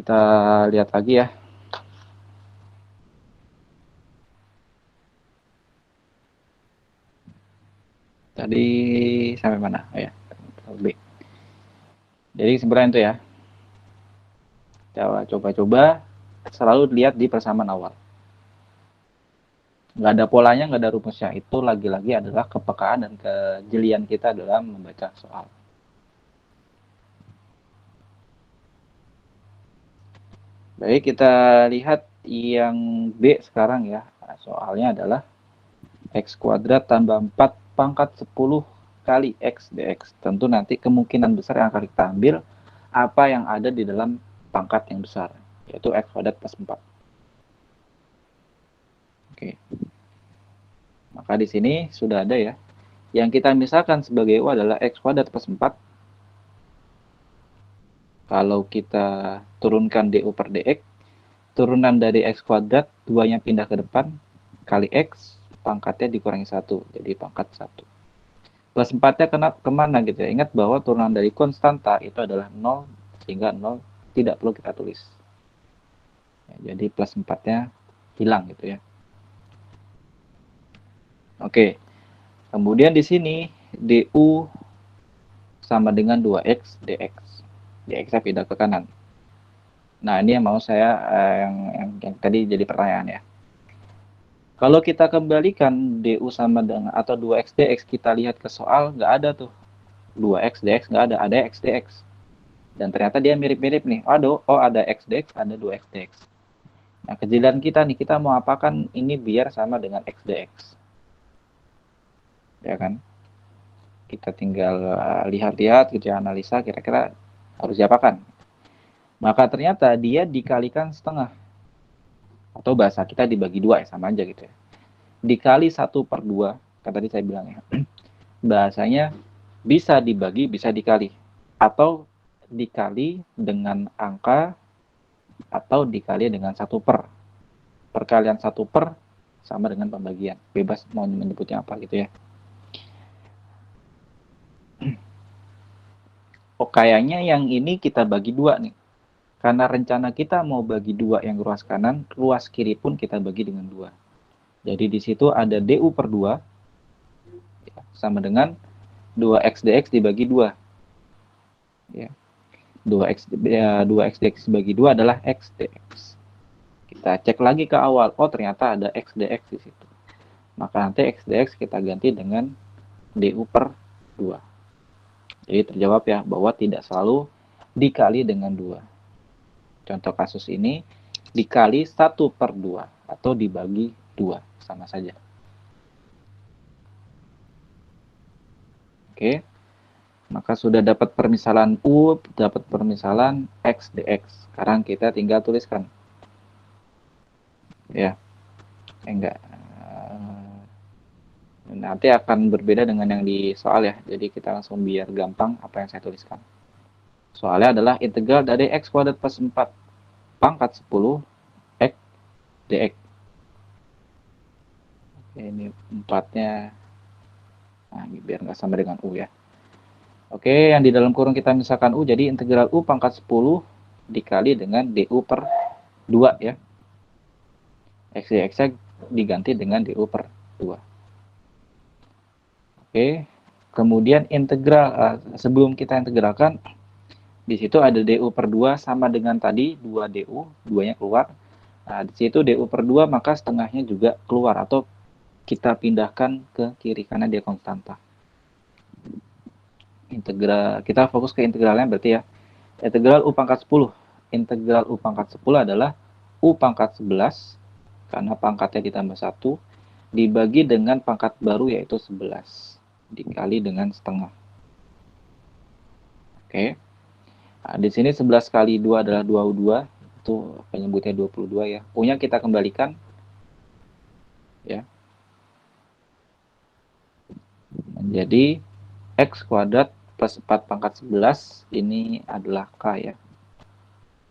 Kita lihat lagi ya. Tadi sampai mana? Oh ya, B. Jadi sebenarnya itu ya. Coba selalu lihat di persamaan awal. Nggak ada polanya, nggak ada rumusnya. Itu lagi-lagi adalah kepekaan dan kejelian kita dalam membaca soal. Baik, kita lihat yang B sekarang ya. Soalnya adalah X kuadrat tambah 4 pangkat 10 kali X dx. Tentu nanti kemungkinan besar yang akan kita ambil apa yang ada di dalam pangkat yang besar, yaitu X kuadrat plus 4. Oke. Maka di sini sudah ada ya. Yang kita misalkan sebagai U adalah X kuadrat plus 4. Kalau kita turunkan DU per DX, turunan dari X kuadrat, 2-nya pindah ke depan, kali X, pangkatnya dikurangi 1, jadi pangkat 1. Plus 4-nya kemana gitu ya. Ingat bahwa turunan dari konstanta itu adalah 0, sehingga 0 tidak perlu kita tulis. Ya, jadi plus 4-nya hilang gitu ya. Oke. Kemudian di sini DU sama dengan 2X dx. Dx-nya pindah ke kanan. Nah, ini yang mau saya yang tadi jadi pertanyaan ya. Kalau kita kembalikan DU sama dengan atau 2X dx, kita lihat ke soal, nggak ada tuh. 2X dx nggak ada X dx. Dan ternyata dia mirip-mirip nih. Ada X dx, ada 2X dx. Nah, kejelian kita nih, kita mau apakan ini biar sama dengan X dx. Ya kan? Kita tinggal lihat-lihat, gitu ya, analisa kira-kira harus diapakan. Maka ternyata dia dikalikan setengah. Atau bahasa kita dibagi 2 ya, sama aja gitu ya. Dikali 1/2, kan tadi saya bilang ya. Bahasanya bisa dibagi, bisa dikali. Atau dikali dengan angka, atau dikali dengan 1/. Perkalian 1/, sama dengan pembagian. Bebas mau menyebutnya apa gitu ya. Oh, kayaknya yang ini kita bagi 2 nih. Karena rencana kita mau bagi 2 yang ruas kanan, ruas kiri pun kita bagi dengan 2. Jadi di situ ada DU per 2 sama dengan 2X dx dibagi 2. Ya. 2X dx dibagi 2 adalah X dx. Kita cek lagi ke awal. Oh, ternyata ada X dx di situ. Maka nanti X dx kita ganti dengan DU per 2. Jadi terjawab ya bahwa tidak selalu dikali dengan 2. Contoh kasus ini dikali 1/2 atau dibagi 2, sama saja. Oke, maka sudah dapat permisalan U, dapat permisalan X dx. Sekarang kita tinggal tuliskan. Ya, enggak. Nanti akan berbeda dengan yang di soal ya. Jadi kita langsung biar gampang apa yang saya tuliskan. Soalnya adalah integral dari x kuadrat plus 4 pangkat 10 x dx. Oke, ini 4-nya, nah biar nggak sama dengan u ya. Oke, yang di dalam kurung kita misalkan u, jadi integral u pangkat 10 dikali dengan du per 2 ya. X dx diganti dengan du per 2. Oke, kemudian integral, sebelum kita integralkan, di situ ada du per 2 sama dengan tadi 2 du, 2-nya keluar. Nah, di situ du per 2 maka setengahnya juga keluar atau kita pindahkan ke kiri karena dia konstanta. Integral, kita fokus ke integralnya berarti ya. Integral u pangkat 10. Integral u pangkat 10 adalah u pangkat 11 karena pangkatnya ditambah 1 dibagi dengan pangkat baru yaitu 11 dikali dengan setengah. Oke. Nah, di sini 11 kali 2 adalah 2u2, itu penyebutnya 22 ya. U-nya kita kembalikan ya. Menjadi x kuadrat plus 4 pangkat 11 ini adalah k ya.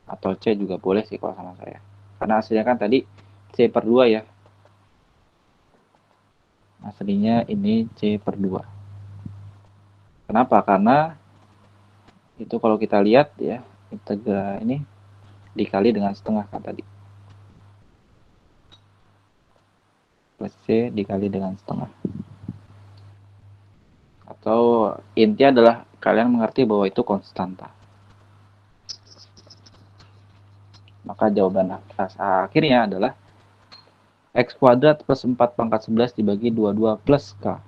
Atau c juga boleh sih kalau sama saya. Karena hasilnya kan tadi c per 2 ya. Aslinya ini c per 2. Kenapa? Karena itu kalau kita lihat ya, integral ini dikali dengan setengah kan tadi. Plus c dikali dengan setengah. Atau intinya adalah kalian mengerti bahwa itu konstanta. Maka jawaban akhirnya adalah x kuadrat plus 4 pangkat 11 dibagi 22 plus k.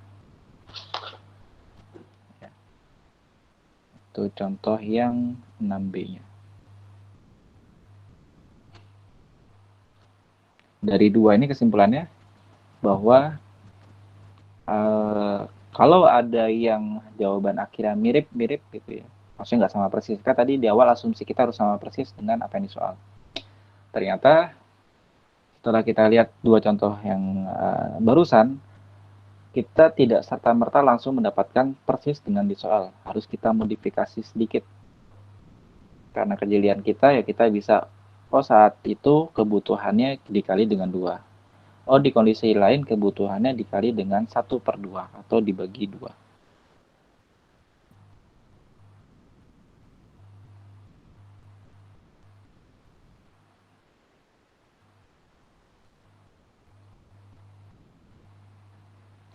Itu contoh yang 6b-nya. Dari dua ini kesimpulannya bahwa kalau ada yang jawaban akhirnya mirip-mirip gitu ya, maksudnya nggak sama persis. Kan tadi di awal asumsi kita harus sama persis dengan apa yang disoal. Ternyata setelah kita lihat dua contoh yang barusan, kita tidak serta-merta langsung mendapatkan persis dengan disoal. Harus kita modifikasi sedikit. Karena kejelian kita ya kita bisa, oh saat itu kebutuhannya dikali dengan 2. Oh, di kondisi lain kebutuhannya dikali dengan 1/2 atau dibagi 2.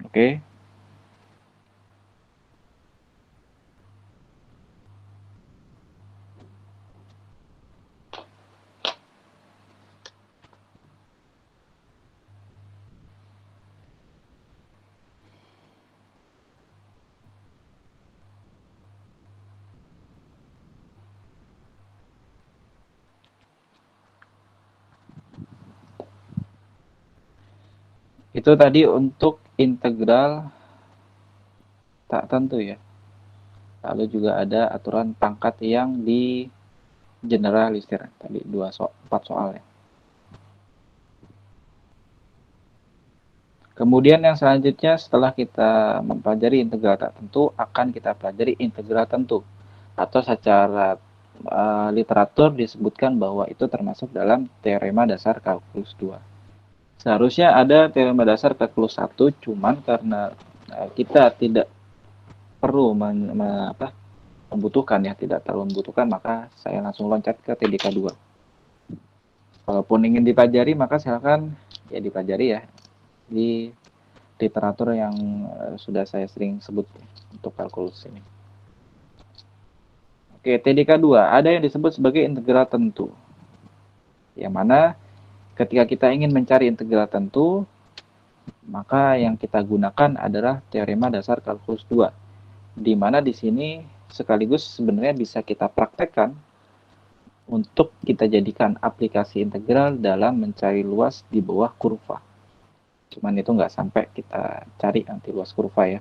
Oke. Itu tadi untuk integral tak tentu ya. Lalu juga ada aturan pangkat yang di generalisir. Tadi 4 soal ya. Kemudian yang selanjutnya setelah kita mempelajari integral tak tentu, akan kita pelajari integral tentu. Atau secara literatur disebutkan bahwa itu termasuk dalam teorema dasar kalkulus 2. Seharusnya ada teorema dasar kalkulus 1, cuman karena kita tidak perlu membutuhkan ya, tidak terlalu membutuhkan, maka saya langsung loncat ke TDK 2. Walaupun ingin dipelajari, maka silakan ya dipelajari ya di literatur yang sudah saya sering sebut untuk kalkulus ini. Oke, TDK 2 ada yang disebut sebagai integral tentu. Yang mana ketika kita ingin mencari integral tentu, maka yang kita gunakan adalah teorema dasar kalkulus 2. Di mana di sini sekaligus sebenarnya bisa kita praktekkan untuk kita jadikan aplikasi integral dalam mencari luas di bawah kurva. Cuman itu nggak sampai kita cari nanti luas kurva ya.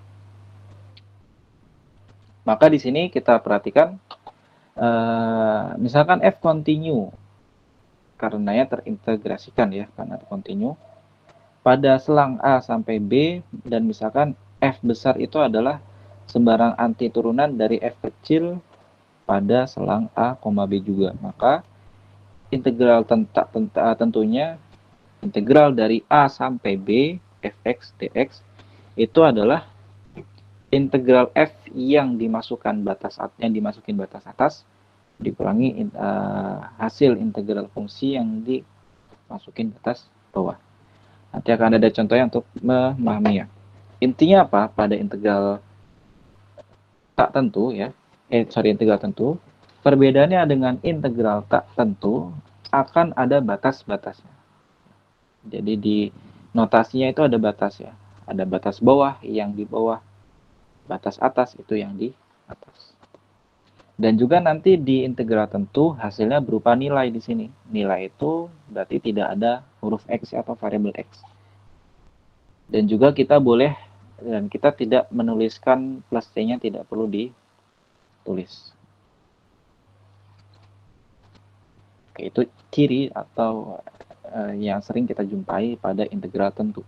Maka di sini kita perhatikan, misalkan f continue, karenanya terintegrasikan ya, karena continue pada selang A sampai B, dan misalkan f besar itu adalah sembarang anti turunan dari f kecil pada selang A, B juga. Maka integral tentunya integral dari A sampai B fx dx itu adalah integral f yang dimasukin batas atas dikurangi hasil integral fungsi yang dimasukin batas bawah. Nanti akan ada contohnya untuk memahami ya. Intinya apa? Pada integral tak tentu ya. Integral tentu. Perbedaannya dengan integral tak tentu akan ada batas-batasnya. Jadi di notasinya itu ada batas ya. Ada batas bawah yang di bawah, batas atas itu yang di atas. Dan juga nanti di integral tentu hasilnya berupa nilai di sini. Nilai itu berarti tidak ada huruf x atau variabel x. Dan juga kita boleh dan kita tidak menuliskan plus c-nya tidak perlu ditulis. Oke, itu ciri atau yang sering kita jumpai pada integral tentu.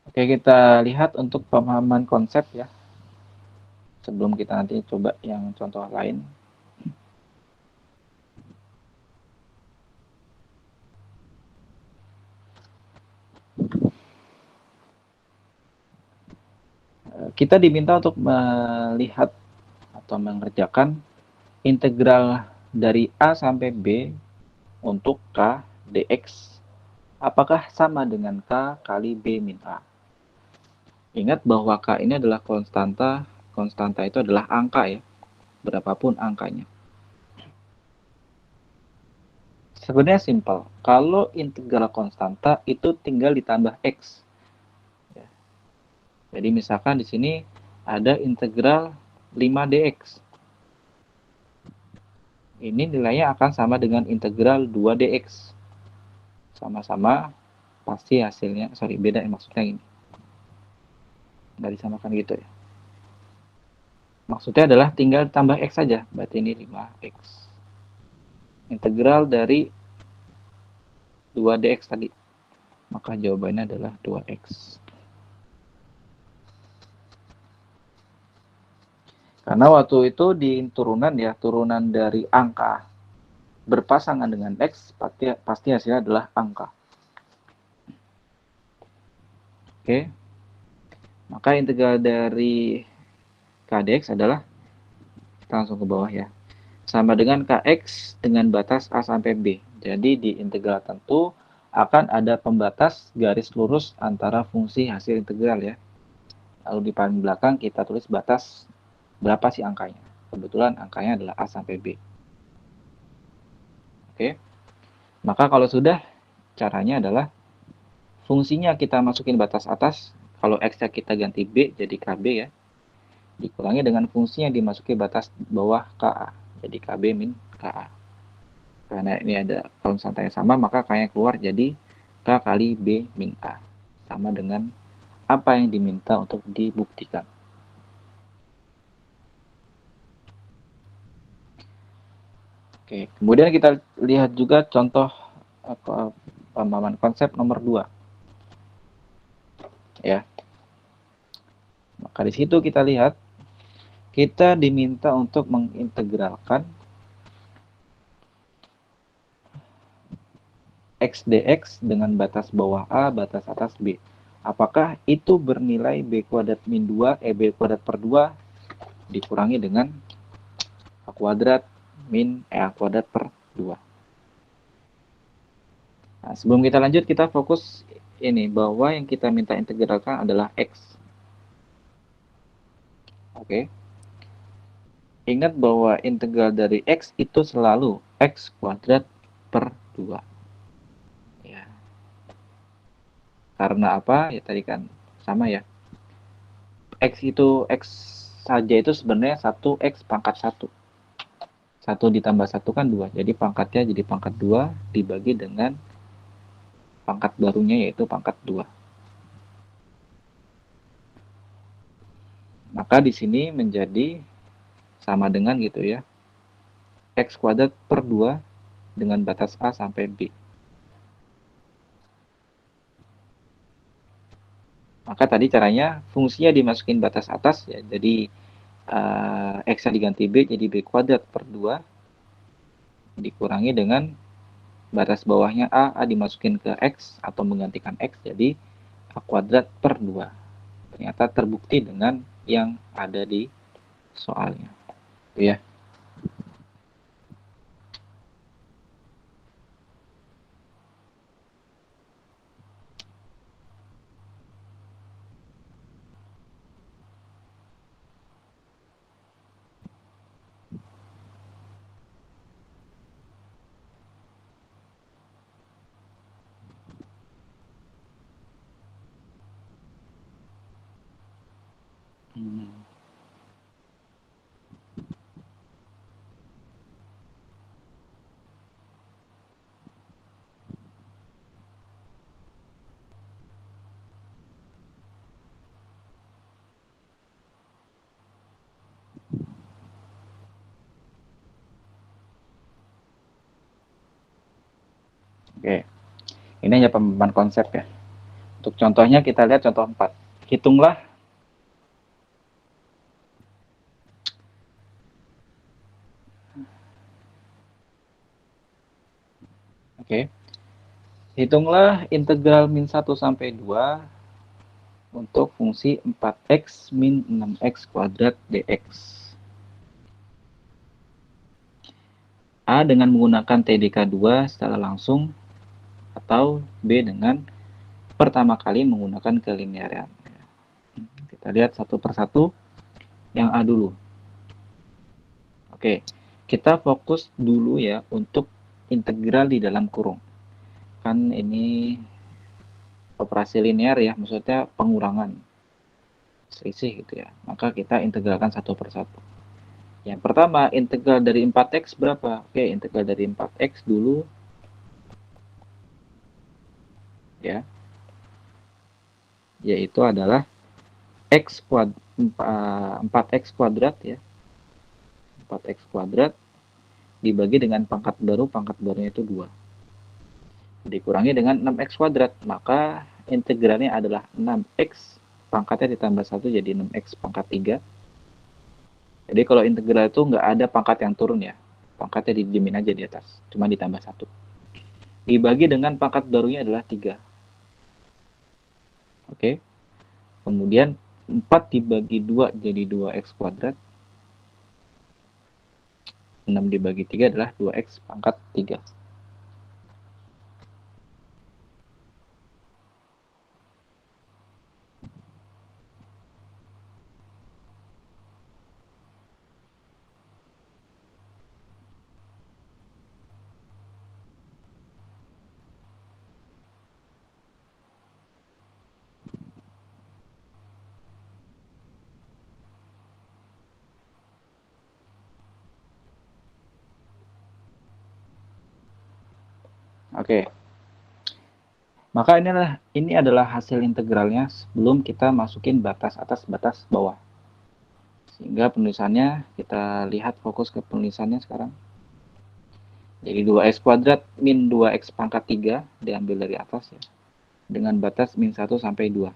Oke, kita lihat untuk pemahaman konsep ya. Sebelum kita nanti coba yang contoh lain. Kita diminta untuk melihat atau mengerjakan integral dari A sampai B untuk K dx apakah sama dengan K kali B min A. Ingat bahwa K ini adalah konstanta. Konstanta itu adalah angka ya, berapapun angkanya. Sebenarnya simpel. Kalau integral konstanta itu tinggal ditambah X. Jadi misalkan di sini ada integral 5 dx. Ini nilainya akan sama dengan integral 2 dx. Sama-sama pasti hasilnya, beda ya maksudnya ini. Nggak disamakan gitu ya. Maksudnya adalah tinggal tambah X saja. Berarti ini 5X. Integral dari 2 dx tadi. Maka jawabannya adalah 2X. Karena waktu itu di turunan ya, turunan dari angka berpasangan dengan X, pasti hasilnya adalah angka. Oke. Maka integral dari K dx adalah, kita langsung ke bawah ya, sama dengan Kx dengan batas A sampai B. Jadi di integral tentu akan ada pembatas garis lurus antara fungsi hasil integral ya. Lalu di paling belakang kita tulis batas berapa sih angkanya. Kebetulan angkanya adalah A sampai B. Oke. Maka kalau sudah, caranya adalah fungsinya kita masukin batas atas. Kalau X-nya kita ganti B jadi KB ya. Dikurangi dengan fungsi yang dimasuki batas bawah KA. Jadi KB min KA. Karena ini ada konstanta yang sama, maka K-nya keluar jadi K kali B min A. Sama dengan apa yang diminta untuk dibuktikan. Oke, kemudian kita lihat juga contoh pemahaman konsep nomor 2. Ya. Maka di situ kita lihat kita diminta untuk mengintegralkan X dx dengan batas bawah A, batas atas B. Apakah itu bernilai B kuadrat min 2, B kuadrat per 2 dikurangi dengan A kuadrat min A kuadrat per 2. Nah, sebelum kita lanjut, kita fokus ini, bahwa yang kita minta integralkan adalah X. Oke. Ingat bahwa integral dari X itu selalu X kuadrat per 2. Ya. Karena apa? Ya tadi kan sama ya. X saja itu sebenarnya 1X pangkat 1. 1 ditambah 1 kan 2. Jadi pangkatnya jadi pangkat 2 dibagi dengan pangkat barunya yaitu pangkat 2. Maka di sini menjadi sama dengan gitu ya. X kuadrat per 2 dengan batas A sampai B. Maka tadi caranya fungsinya dimasukin batas atas ya. Jadi X diganti B jadi B kuadrat per 2 dikurangi dengan batas bawahnya A dimasukin ke X atau menggantikan X jadi A kuadrat per 2. Ternyata terbukti dengan yang ada di soalnya. Itu ya. Oke. Ini hanya pemahaman konsep ya. Untuk contohnya kita lihat contoh 4. Hitunglah Oke. Hitunglah integral min 1 sampai 2 untuk fungsi 4x min 6x kuadrat dx. A dengan menggunakan TDK2 secara langsung atau B dengan pertama kali menggunakan kelinearan. Kita lihat satu persatu. Yang A dulu. Oke, kita fokus dulu ya untuk integral di dalam kurung. Kan ini operasi linear ya, maksudnya pengurangan selisih gitu ya. Maka kita integralkan satu persatu. Yang pertama, integral dari 4x berapa? Oke, integral dari 4x dulu ya. Yaitu adalah 4x kuadrat ya. 4x kuadrat dibagi dengan pangkat barunya itu 2. Dikurangi dengan 6x kuadrat, maka integralnya adalah 6x pangkatnya ditambah 1 jadi 6x pangkat 3. Jadi kalau integral itu nggak ada pangkat yang turun ya. Pangkatnya dijamin aja di atas, cuma ditambah 1. Dibagi dengan pangkat barunya adalah 3. Oke. Kemudian 4 dibagi 2 jadi 2x kuadrat. 6 dibagi 3 adalah 2x pangkat 3. Oke. Maka ini adalah hasil integralnya sebelum kita masukin batas atas batas bawah. Sehingga penulisannya kita lihat fokus ke penulisannya sekarang. Jadi 2x kuadrat min 2x pangkat 3 diambil dari atas ya. Dengan batas min 1 sampai 2.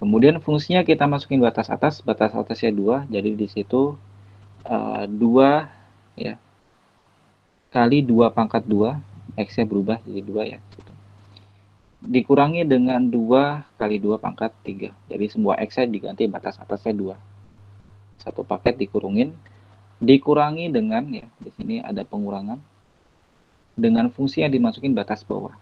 Kemudian fungsinya kita masukin batas atasnya 2, jadi di situ 2 ya kali 2 pangkat 2, x-nya berubah jadi 2 ya. Dikurangi dengan 2 kali 2 pangkat 3. Jadi semua x-nya diganti batas atasnya 2. Satu paket dikurungin, dikurangi dengan ya, di sini ada pengurangan dengan fungsi yang dimasukin batas bawah.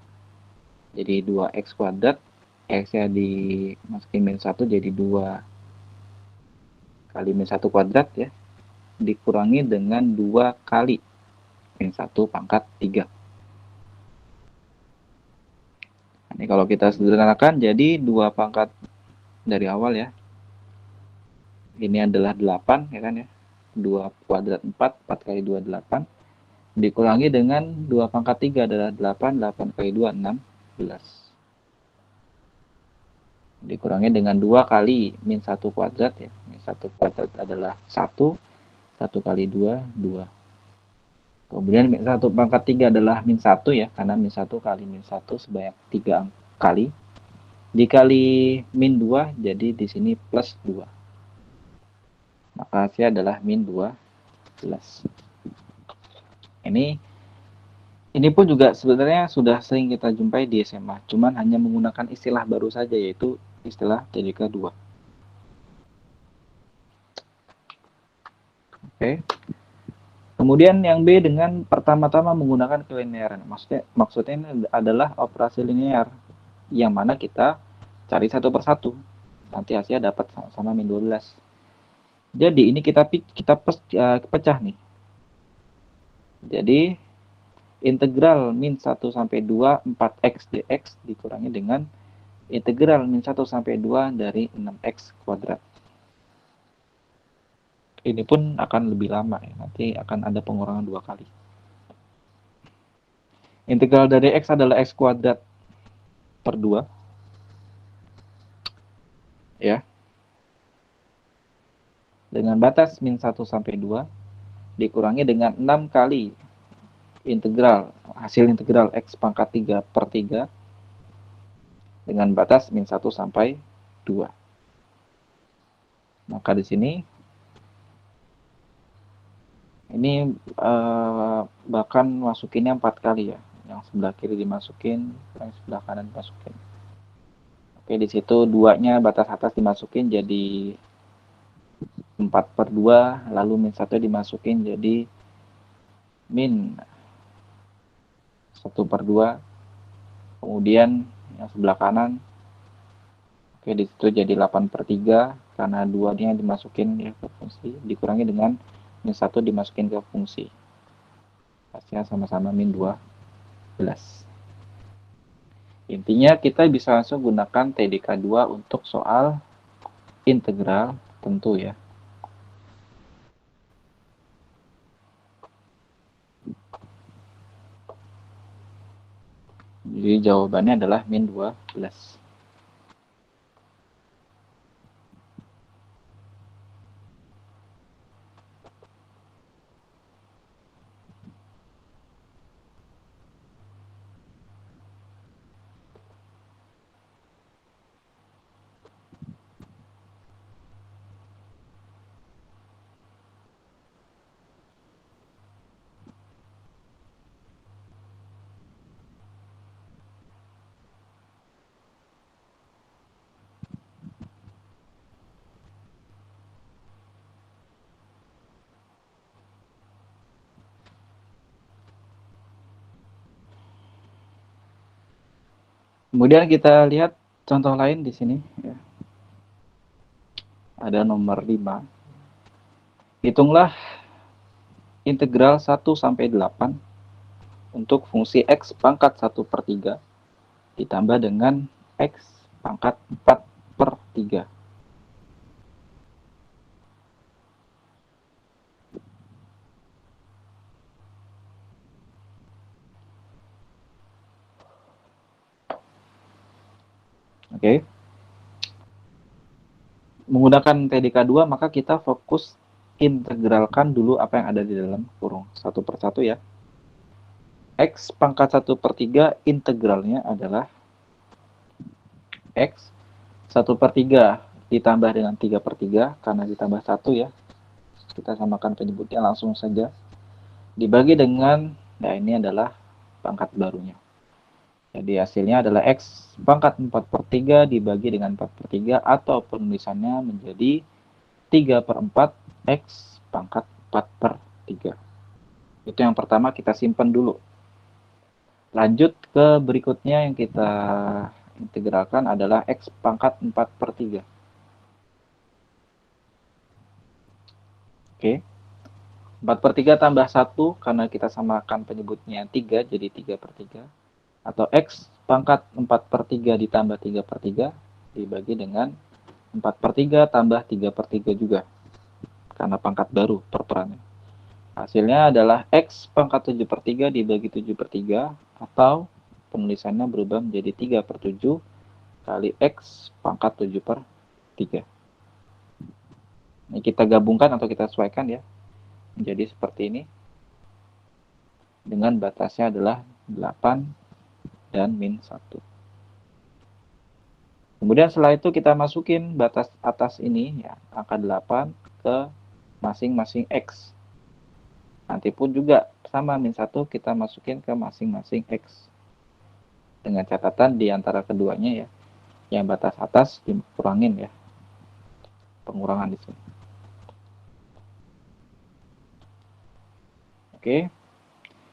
Jadi 2x kuadrat, x-nya dimasukin min 1 jadi 2 kali min 1 kuadrat ya, dikurangi dengan 2 kali min 1 pangkat 3. Ini kalau kita sederhanakan jadi 2 pangkat dari awal ya. Ini adalah 8 ya kan ya. 2 kuadrat 4, 4 kali 2 8. Dikurangi dengan 2 pangkat 3 adalah 8, 8 kali 2 16. Dikurangi dengan 2 kali min 1 kuadrat ya. Min 1 kuadrat adalah 1, 1 kali 2, 2. Kemudian min 1 pangkat 3 adalah min 1 ya, karena min 1 kali min 1 sebanyak 3 kali. Dikali min 2, jadi di sini plus 2. Maka hasilnya adalah min 12. Ini pun juga sebenarnya sudah sering kita jumpai di SMA, cuman hanya menggunakan istilah baru saja, yaitu istilah TDK 2. Oke. Kemudian yang B dengan pertama-tama menggunakan kelinearan. Maksudnya ini adalah operasi linear, yang mana kita cari satu persatu. Nanti hasilnya dapat sama min 12. Jadi ini kita pecah nih. Jadi integral min 1 sampai 2 4x dx dikurangi dengan integral min 1 sampai 2 dari 6x kuadrat. Ini pun akan lebih lama ya, nanti akan ada pengurangan 2 kali. Integral dari x adalah x kuadrat per 2. Ya. Dengan batas min 1 sampai 2 dikurangi dengan 6 kali hasil integral x pangkat 3 per 3 dengan batas min 1 sampai 2. Maka di sini ini bahkan masukinnya 4 kali ya. Yang sebelah kiri dimasukin, yang sebelah kanan dimasukin. Oke, di situ 2-nya batas atas dimasukin jadi 4 per 2, lalu min 1 dimasukin jadi min 1 per 2. Kemudian yang sebelah kanan, oke, di situ jadi 8 per 3, karena 2-nya dimasukin ya ke fungsi, dikurangi dengan min 1 dimasukin ke fungsi. Hasilnya sama-sama min 12. Intinya kita bisa langsung gunakan TDK 2 untuk soal integral tentu ya. Jadi jawabannya adalah min 12. Kemudian kita lihat contoh lain di sini ya. Ada nomor 5. Hitunglah integral 1 sampai 8 untuk fungsi x pangkat 1 per 3 ditambah dengan x pangkat 4 per 3. Oke. Menggunakan TDK 2, maka kita fokus integralkan dulu apa yang ada di dalam kurung. Satu per satu ya. X pangkat 1 per 3 integralnya adalah X 1 per 3 ditambah dengan 3 per 3, karena ditambah 1 ya. Kita samakan penyebutnya langsung saja. Dibagi dengan, nah ini adalah pangkat barunya. Jadi hasilnya adalah X pangkat 4 per 3 dibagi dengan 4 per 3, atau penulisannya menjadi 3 per 4 X pangkat 4 per 3. Itu yang pertama, kita simpan dulu. Lanjut ke berikutnya yang kita integralkan adalah X pangkat 4 per 3. Oke. 4 per 3 tambah 1, karena kita samakan penyebutnya 3, jadi 3 per 3. Atau X pangkat 4 per 3 ditambah 3 per 3 dibagi dengan 4 per 3 tambah 3 per 3 juga, karena pangkat baru perperannya. Hasilnya adalah X pangkat 7 per 3 dibagi 7 per 3, atau penulisannya berubah menjadi 3 per 7 kali X pangkat 7 per 3. Ini kita gabungkan atau kita sesuaikan ya, menjadi seperti ini. dengan batasnya adalah 8 dan min 1. Kemudian setelah itu kita masukin batas atas ini, ya, angka 8 ke masing-masing X. Nanti pun juga sama min 1 kita masukin ke masing-masing X. Dengan catatan di antara keduanya, ya, yang batas atas dikurangin, ya. Pengurangan di sini. Oke.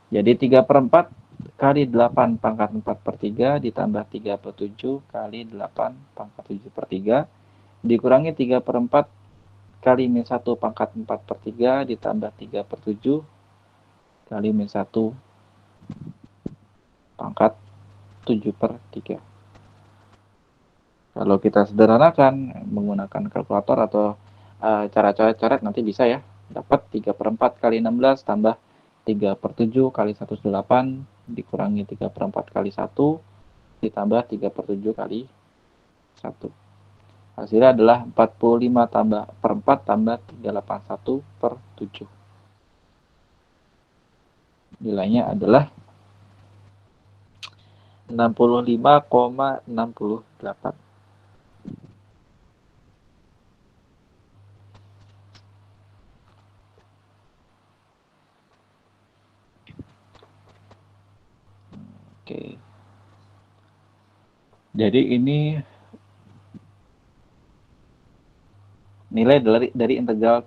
Jadi 3/4 kali 8 pangkat 4/3 ditambah 3/7 kali 8 pangkat 7/3 dikurangi 3/4 kali min 1 pangkat 4/3 ditambah 3/7 kali min 1 pangkat 7/3. Kalau kita sederhanakan menggunakan kalkulator atau cara coret-coret nanti bisa, ya. Dapat 3/4 kali 16 tambah 3/7 kali 108 dikurangi 3/4 kali 1 ditambah 3/7 kali 1. Hasilnya adalah 45 tambah per 4 tambah 381/7. Nilainya adalah 65,68. Oke. Jadi ini nilai dari integral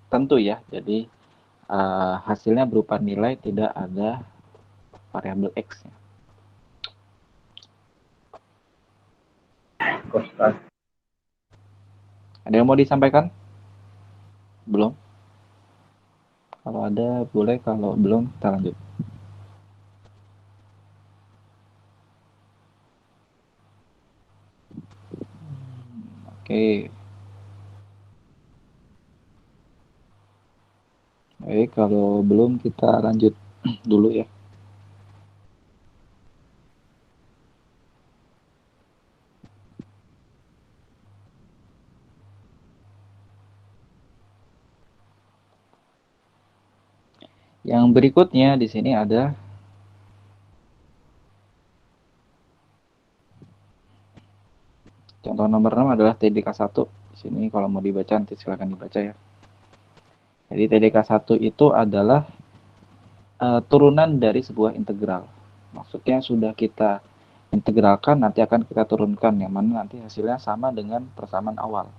tentu, ya. Jadi hasilnya berupa nilai, tidak ada variabel X-nya. Ada yang mau disampaikan? Belum? Kalau ada boleh, kalau belum kita lanjut. Oke. Baik, kalau belum kita lanjut dulu, ya. Yang berikutnya di sini ada contoh nomor 6 adalah TDK1. Di sini kalau mau dibaca nanti silakan dibaca, ya. Jadi TDK1 itu adalah turunan dari sebuah integral. Maksudnya sudah kita integralkan, nanti akan kita turunkan, yang mana nanti hasilnya sama dengan persamaan awal.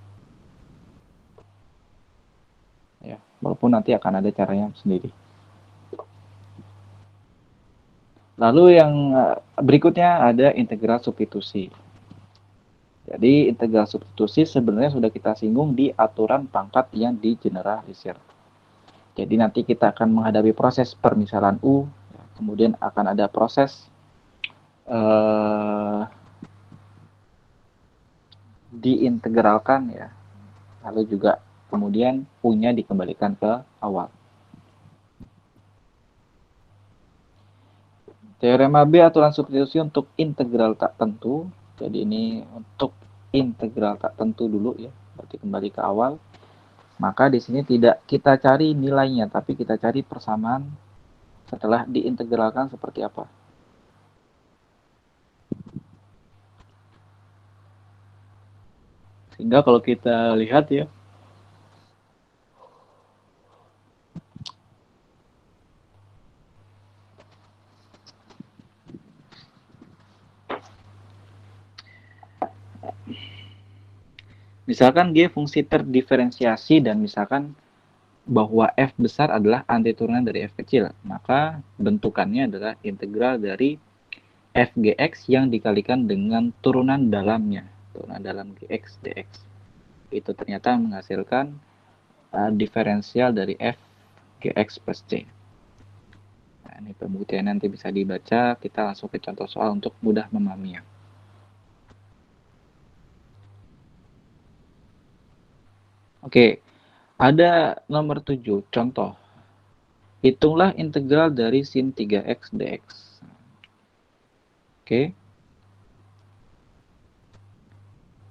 Ya, walaupun nanti akan ada caranya sendiri. Lalu yang berikutnya ada integral substitusi. Jadi integral substitusi sebenarnya sudah kita singgung di aturan pangkat yang digeneralisir. Jadi nanti kita akan menghadapi proses permisalan U, kemudian akan ada proses diintegralkan, ya. Lalu juga kemudian U-nya dikembalikan ke awal. Teorema B aturan substitusi untuk integral tak tentu. Jadi ini untuk integral tak tentu dulu, ya. Berarti kembali ke awal. Maka di sini tidak kita cari nilainya, tapi kita cari persamaan setelah diintegralkan seperti apa. Sehingga kalau kita lihat, ya, misalkan G fungsi terdiferensiasi dan misalkan bahwa F besar adalah antiturunan dari F kecil, maka bentukannya adalah integral dari Fgx yang dikalikan dengan turunan dalamnya, turunan dalam Gx dx. Itu ternyata menghasilkan diferensial dari F Gx plus C. Nah, ini pembuktian nanti bisa dibaca, kita langsung ke contoh soal untuk mudah memahaminya. Oke, ada nomor 7, contoh. Hitunglah integral dari sin 3x dx. Oke.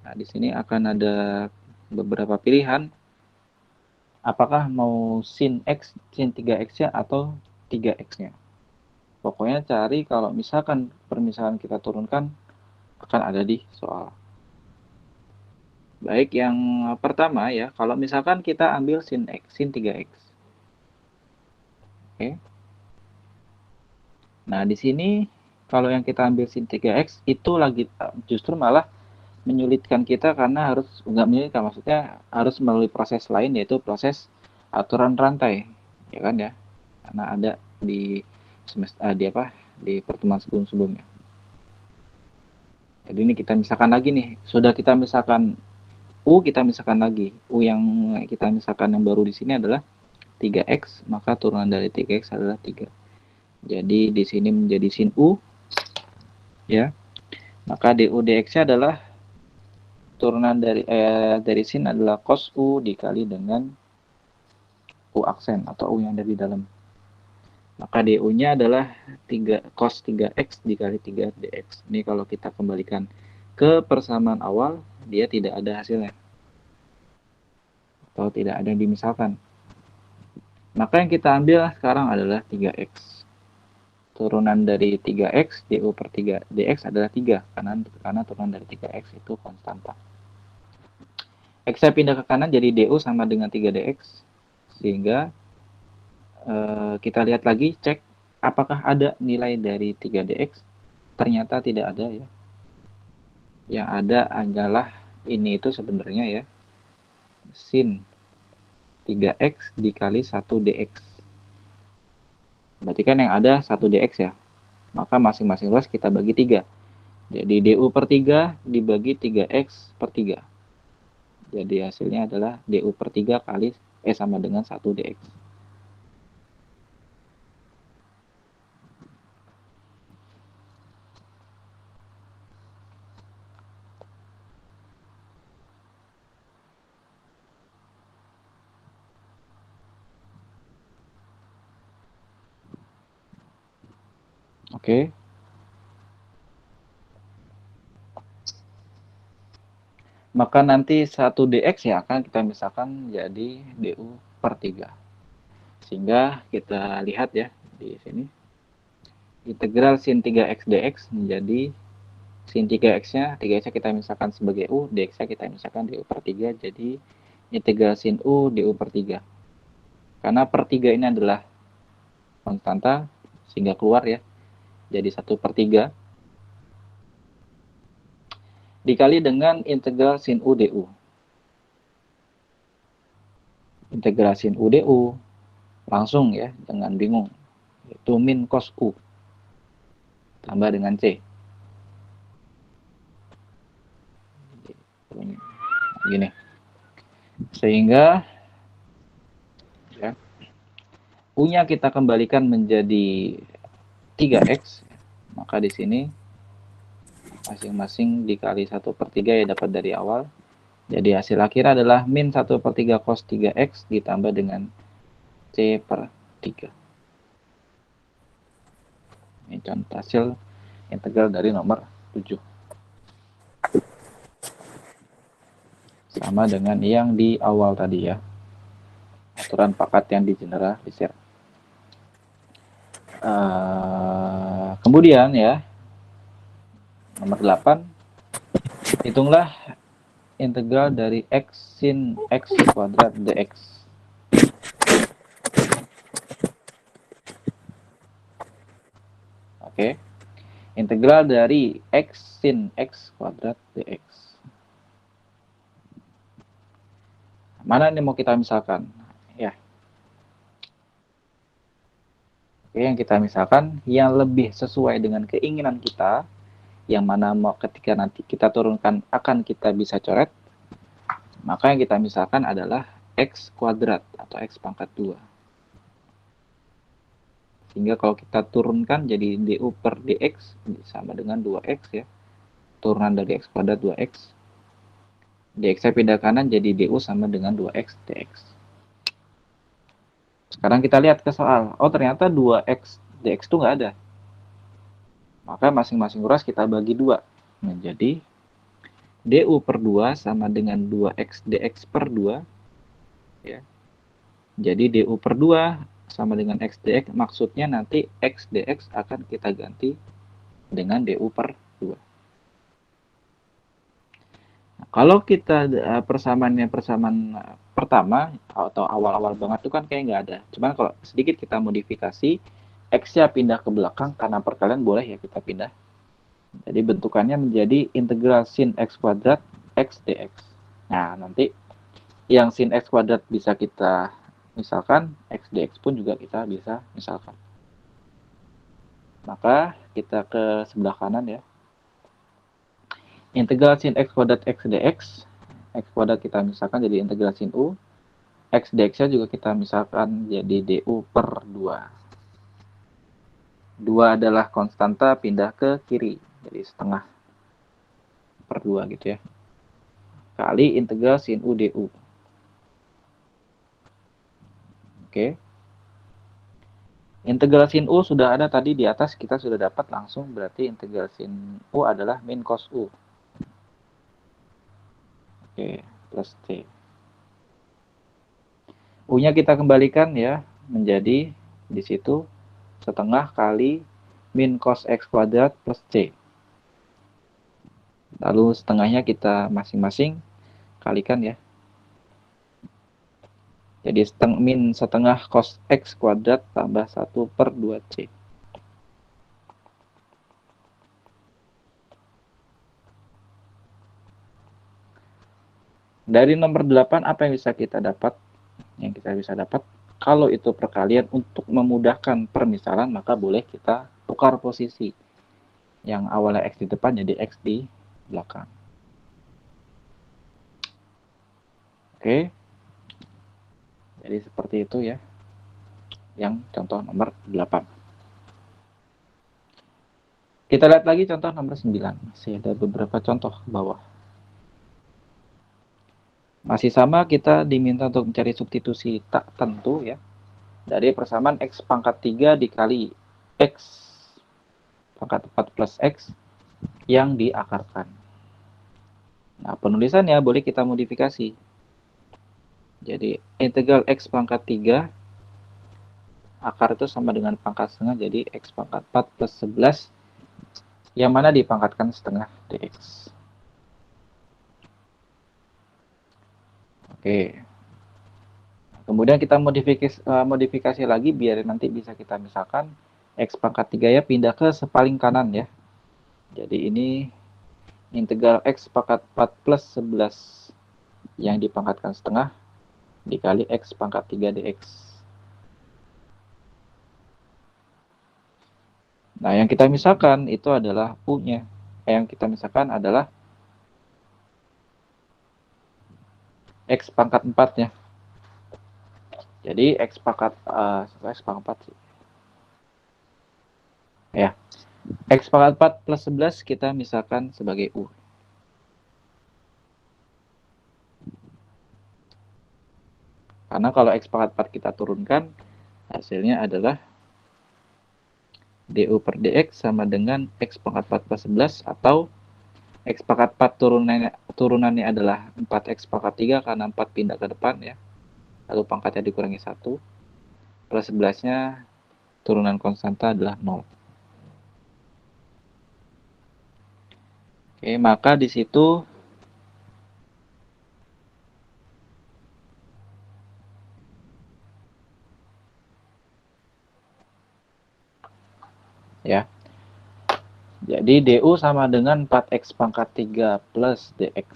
Nah, di sini akan ada beberapa pilihan. Apakah mau sin x, sin 3x-nya atau 3x-nya? Pokoknya cari kalau misalkan permisalan kita turunkan akan ada di soal. Baik, yang pertama ya, kalau misalkan kita ambil sin X, sin 3X. Oke. Nah, di sini kalau yang kita ambil sin 3X itu lagi justru malah menyulitkan kita karena harus, enggak menyulitkan, maksudnya harus melalui proses lain yaitu proses aturan rantai, ya kan ya? Karena ada di semester di pertemuan sebelum-sebelumnya. Jadi ini kita misalkan lagi nih, sudah kita misalkan U, kita misalkan lagi. U yang kita misalkan yang baru di sini adalah 3X, maka turunan dari 3X adalah 3. Jadi di sini menjadi sin U, ya. Maka du dx-nya adalah turunan dari sin adalah cos U dikali dengan U aksen atau U yang ada di dalam. Maka du-nya adalah 3 cos 3x dikali 3 dx. Ini kalau kita kembalikan ke persamaan awal, dia tidak ada hasilnya. Atau tidak ada yang dimisalkan. Maka yang kita ambil sekarang adalah 3x. Turunan dari 3x, du per 3 dx adalah 3. Karena turunan dari 3x itu konstanta. X-nya pindah ke kanan jadi du sama dengan 3 dx. Sehingga kita lihat lagi, cek apakah ada nilai dari 3 dx. Ternyata tidak ada ya. Yang ada adalah ini itu sebenarnya ya, sin 3x dikali 1 dx. Berarti kan yang ada 1 dx ya. Maka masing-masing ruas kita bagi 3. Jadi du per 3 dibagi 3x per 3. Jadi hasilnya adalah du per 3 kali sama dengan 1 dx. Oke. Maka nanti 1 dx ya akan kita misalkan jadi du per 3. Sehingga kita lihat ya di sini. Integral sin 3x dx menjadi sin 3x-nya, 3x-nya kita misalkan sebagai u, dx-nya kita misalkan du per 3, jadi integral sin u du per 3. Karena per 3 ini adalah konstanta, sehingga keluar ya, jadi 1 per 3. Dikali dengan integral sin u du. Integral sin u du, langsung ya, jangan bingung. Itu min cos u, tambah dengan c. Gini. Sehingga ya, u-nya kita kembalikan menjadi 3x, maka di sini masing-masing dikali 1 per 3 ya dapat dari awal. Jadi hasil akhir adalah min 1 per 3 cos 3x ditambah dengan c per 3. Ini contoh hasil integral dari nomor 7. Sama dengan yang di awal tadi ya. Aturan pakat yang digeneralisir. Kemudian ya, nomor 8, hitunglah integral dari x sin x kuadrat dx. Oke. Integral dari x sin x kuadrat dx. Mana ini mau kita misalkan? Ya. Oke, yang kita misalkan yang lebih sesuai dengan keinginan kita, yang mana mau ketika nanti kita turunkan akan kita bisa coret, maka yang kita misalkan adalah x kuadrat atau x pangkat 2. Sehingga kalau kita turunkan jadi du per dx sama dengan 2x ya. Turunan dari x kuadrat 2x. Dx-nya pindah kanan jadi du sama dengan 2x dx. Sekarang kita lihat ke soal. Oh, ternyata 2x dx itu nggak ada. Maka masing-masing ruas kita bagi 2. Menjadi du per 2 sama dengan 2x dx per 2. Ya. Jadi du per 2 sama dengan X dx, maksudnya nanti X dx akan kita ganti dengan du per 2. Nah, kalau kita persamaannya persamaan pertama atau awal-awal banget itu kan kayak nggak ada. Cuman kalau sedikit kita modifikasi, X-nya pindah ke belakang, karena perkalian boleh ya kita pindah. Jadi bentukannya menjadi integral sin X kuadrat X dx. Nah, nanti yang sin X kuadrat bisa kita misalkan, X dx pun juga kita bisa misalkan. Maka kita ke sebelah kanan ya. Integral sin X kuadrat X dx. X kuadrat kita misalkan jadi integral sin U. X dx-nya juga kita misalkan jadi du per 2. 2 adalah konstanta, pindah ke kiri. Jadi setengah per 2 gitu ya. Kali integral sin U du. Oke. Integral sin U sudah ada tadi di atas, kita sudah dapat langsung, berarti integral sin U adalah min cos U. Oke, plus T. U-nya kita kembalikan ya, menjadi di situ setengah kali min cos X kuadrat plus C. Lalu setengahnya kita masing-masing kalikan ya. Jadi min setengah cos X kuadrat tambah 1 per 2C. Dari nomor 8 apa yang bisa kita dapat? Yang kita bisa dapat, kalau itu perkalian, untuk memudahkan permisalan maka boleh kita tukar posisi. Yang awalnya X di depan jadi X di belakang. Oke. Jadi seperti itu ya. Yang contoh nomor 8. Kita lihat lagi contoh nomor 9. Masih ada beberapa contoh ke bawah. Masih sama, kita diminta untuk mencari substitusi tak tentu ya. Dari persamaan X pangkat 3 dikali X pangkat 4 plus X yang diakarkan. Nah, penulisannya boleh kita modifikasi. Jadi integral X pangkat 3 akar itu sama dengan pangkat setengah, jadi X pangkat 4 plus 11 yang mana dipangkatkan setengah dx. Oke. Kemudian kita modifikasi lagi biar nanti bisa kita misalkan X pangkat 3 ya pindah ke sepaling kanan ya. Jadi ini integral X pangkat 4 plus 11 yang dipangkatkan setengah dikali X pangkat 3 dx. Nah, yang kita misalkan itu adalah U-nya. Yang kita misalkan adalah X pangkat 4-nya. Jadi X pangkat 4 sih. Ya. X pangkat 4 plus 11 kita misalkan sebagai U. Karena kalau X pangkat 4 kita turunkan, hasilnya adalah du per dx sama dengan X pangkat 4 plus 11, atau X pangkat 4 turunannya adalah 4X pangkat 3 karena 4 pindah ke depan ya. Lalu pangkatnya dikurangi 1. Plus 11-nya turunan konstanta adalah 0. Oke, maka di situ ya. Jadi du sama dengan 4X pangkat 3 plus dx.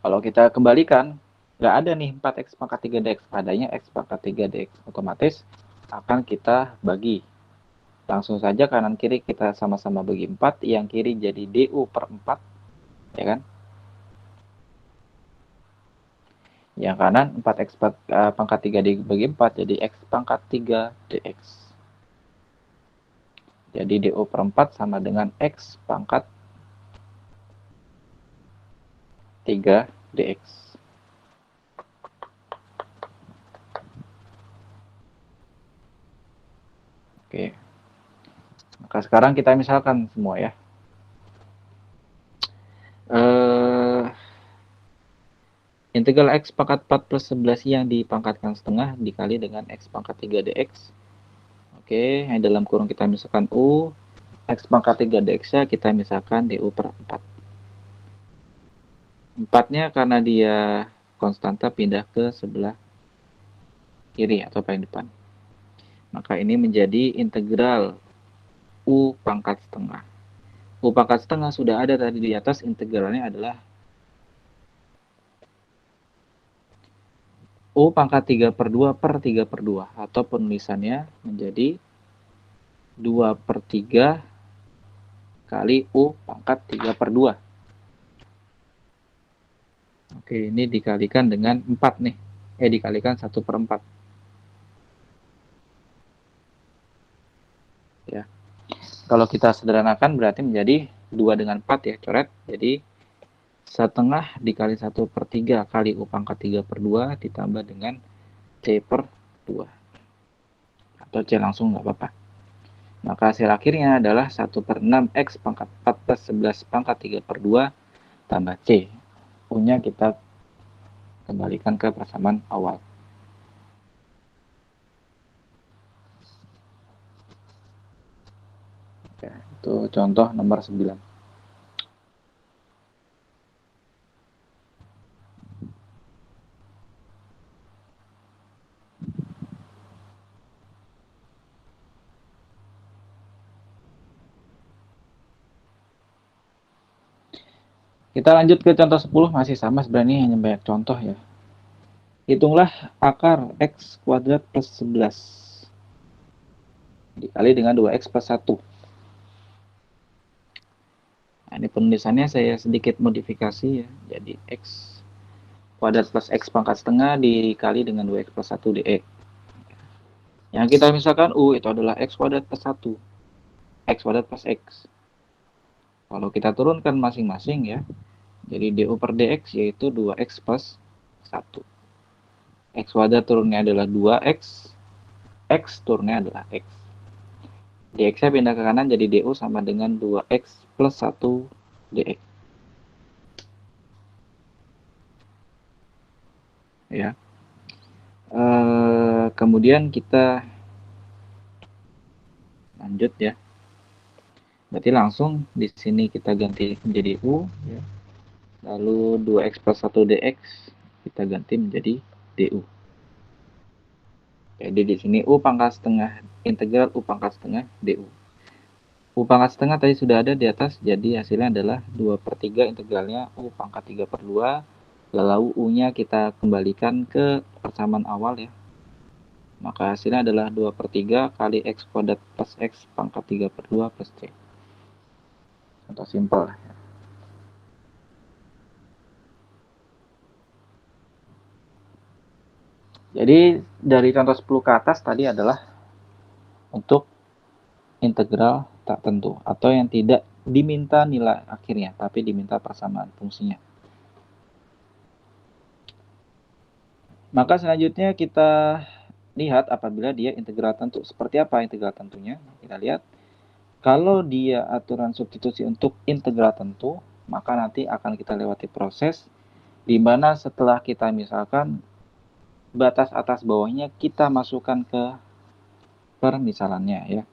Kalau kita kembalikan, nggak ada nih 4X pangkat 3 dx, adanya X pangkat 3 dx. Otomatis akan kita bagi. Langsung saja kanan kiri kita sama-sama bagi 4, yang kiri jadi du per 4, ya kan? Yang kanan 4X pangkat 3 dibagi 4 jadi X pangkat 3 dx. Jadi du per 4 sama dengan X pangkat 3 dx. Oke. Maka sekarang kita misalkan semua ya. Integral X pangkat 4 plus 11 yang dipangkatkan setengah dikali dengan X pangkat 3 dx. Oke, yang dalam kurung kita misalkan U, X pangkat 3 dx-nya kita misalkan du per 4. 4-nya karena dia konstanta pindah ke sebelah kiri atau paling depan. Maka ini menjadi integral U pangkat setengah. U pangkat setengah sudah ada tadi di atas, integralnya adalah U pangkat 3 per 2 per 3 per 2. Atau penulisannya menjadi 2 per 3 kali U pangkat 3 per 2. Oke, ini dikalikan dengan 4 nih. Dikalikan 1 per 4. Ya. Kalau kita sederhanakan berarti menjadi 2 dengan 4 ya, coret. Jadi setengah dikali 1 per 3 kali U pangkat 3 per 2 ditambah dengan C per 2. Atau C langsung nggak apa-apa. Maka hasil akhirnya adalah 1 per 6 X pangkat 4 plus 11 pangkat 3 per 2 tambah C. U-nya kita kembalikan ke persamaan awal. Oke, itu contoh nomor 9. Kita lanjut ke contoh 10, masih sama sebenarnya, hanya banyak contoh ya. Hitunglah akar X kuadrat plus 11 dikali dengan 2X plus 1. Nah, ini penulisannya saya sedikit modifikasi ya. Jadi X kuadrat plus X pangkat setengah dikali dengan 2X plus 1 dx. Yang kita misalkan U itu adalah X kuadrat plus 1. X kuadrat plus X. Kalau kita turunkan masing-masing ya, jadi du per dx yaitu 2x plus 1. X kuadrat turunnya adalah 2x, X turunnya adalah X. Dx-nya pindah ke kanan jadi du sama dengan 2x plus 1 dx. Ya. Kemudian kita lanjut ya. Berarti langsung di sini kita ganti menjadi U ya. Lalu 2x plus 1 dx kita ganti menjadi du. Jadi di sini U pangkat setengah, integral U pangkat setengah du. U pangkat setengah tadi sudah ada di atas, jadi hasilnya adalah 2 per 3 integralnya U pangkat 3 per 2. Lalu U-nya kita kembalikan ke persamaan awal ya. Maka hasilnya adalah 2 per 3 kali X kuadrat plus X pangkat 3 per 2 plus C. Contoh simpel. Jadi dari contoh 10 ke atas tadi adalah untuk integral tak tentu atau yang tidak diminta nilai akhirnya, tapi diminta persamaan fungsinya. Maka selanjutnya kita lihat apabila dia integral tentu. Seperti apa integral tentunya? Kita lihat. Kalau dia aturan substitusi untuk integral tentu, maka nanti akan kita lewati proses di mana setelah kita misalkan batas atas bawahnya kita masukkan ke permisalannya ya.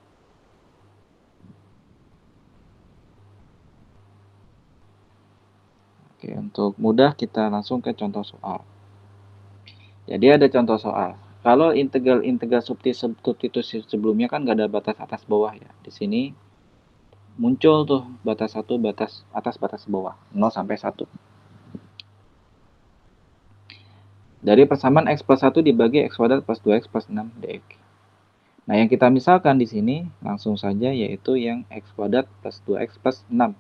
Oke, untuk mudah kita langsung ke contoh soal. Jadi ada contoh soal. Kalau integral substitusi sebelumnya kan nggak ada batas atas bawah ya. Di sini muncul tuh batas 1, batas atas, batas bawah. 0 sampai 1. Dari persamaan X plus 1 dibagi X kuadrat plus 2X plus 6 dx. Nah, yang kita misalkan di sini langsung saja yaitu yang X kuadrat plus 2X plus 6.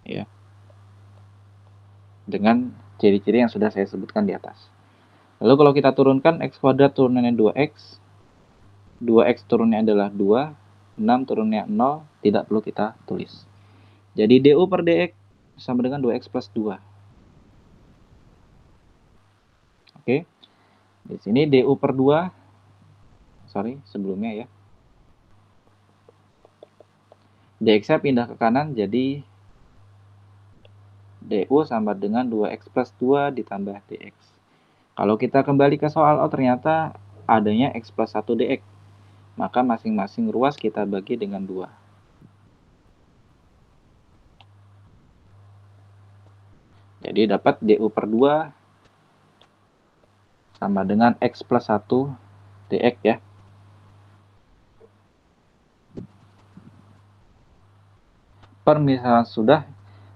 Ya. Dengan ciri-ciri yang sudah saya sebutkan di atas. Lalu kalau kita turunkan X kuadrat turunannya 2X, 2X turunnya adalah 2, 6 turunnya 0, tidak perlu kita tulis. Jadi du per dx sama dengan 2X plus 2. Oke. Di sini du per 2, sebelumnya ya. Dx-nya pindah ke kanan jadi DU sama dengan 2X plus 2 ditambah DX. Kalau kita kembali ke soal, oh ternyata adanya X plus 1 DX. Maka masing-masing ruas kita bagi dengan 2. Jadi dapat DU per 2 sama dengan X plus 1 DX ya. Permisalan sudah,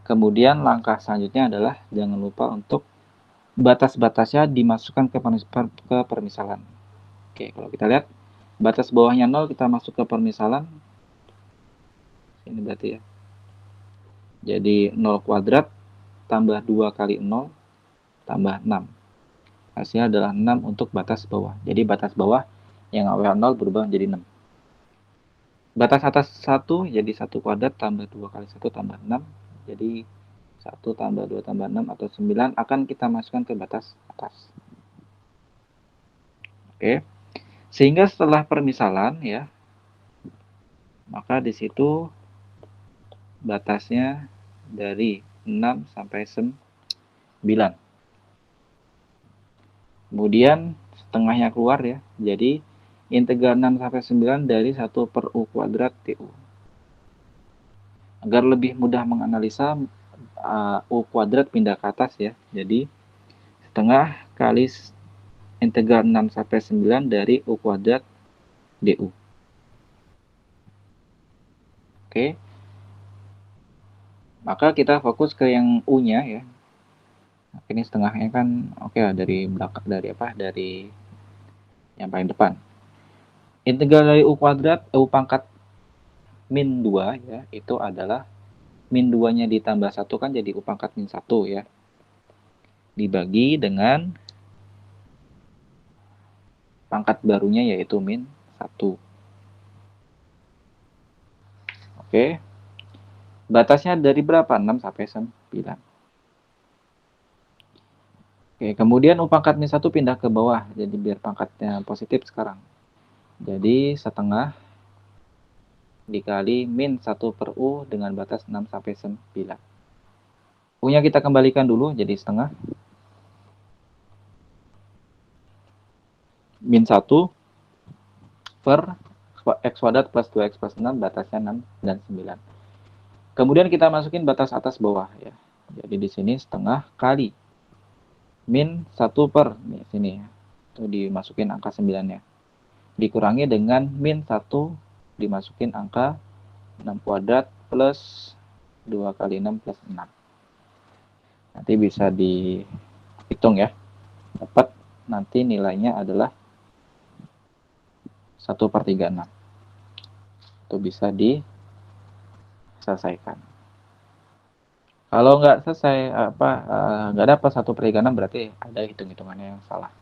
kemudian langkah selanjutnya adalah jangan lupa untuk batas-batasnya dimasukkan ke permisalan. Oke, kalau kita lihat batas bawahnya 0 kita masuk ke permisalan. Ini berarti ya. Jadi 0 kuadrat tambah 2 kali 0 tambah 6. Hasilnya adalah 6 untuk batas bawah. Jadi batas bawah yang awalnya 0 berubah menjadi 6. Batas atas 1 jadi 1 kuadrat tambah 2 kali 1 tambah 6. Jadi 1 tambah 2 tambah 6 atau 9 akan kita masukkan ke batas atas. Oke. Sehingga setelah permisalan ya, maka di situ batasnya dari 6 sampai 9. Kemudian setengahnya keluar ya. Jadi integral 6 sampai 9 dari 1 per U kuadrat DU. Agar lebih mudah menganalisa, U kuadrat pindah ke atas ya. Jadi setengah kali integral 6 sampai 9 dari U kuadrat DU. Oke. Maka kita fokus ke yang U-nya ya. Ini setengahnya kan oke lah, dari belakang, dari yang paling depan. Integral dari U kuadrat, U pangkat min 2 ya, itu adalah min 2-nya ditambah 1 kan jadi U pangkat min 1 ya. Dibagi dengan pangkat barunya yaitu min 1. Oke. Batasnya dari berapa? 6 sampai 9. Oke, kemudian U pangkat min 1 pindah ke bawah. Jadi biar pangkatnya positif sekarang. Jadi setengah dikali min 1 per U dengan batas 6 sampai 9. U-nya kita kembalikan dulu jadi setengah. Min 1 per X kuadrat plus 2X plus 6 batasnya 6 dan 9. Kemudian kita masukin batas atas bawah ya. Jadi di sini setengah kali min 1 per di sini ya. Itu dimasukin angka 9-nya. Dikurangi dengan min 1 dimasukin angka 6 kuadrat plus 2 kali 6 plus 6. Nanti bisa dihitung ya. Dapat nanti nilainya adalah 1 per 36. Itu bisa diselesaikan. Kalau nggak selesai nggak dapat 1 per 36 berarti ada hitung-hitungannya yang salah.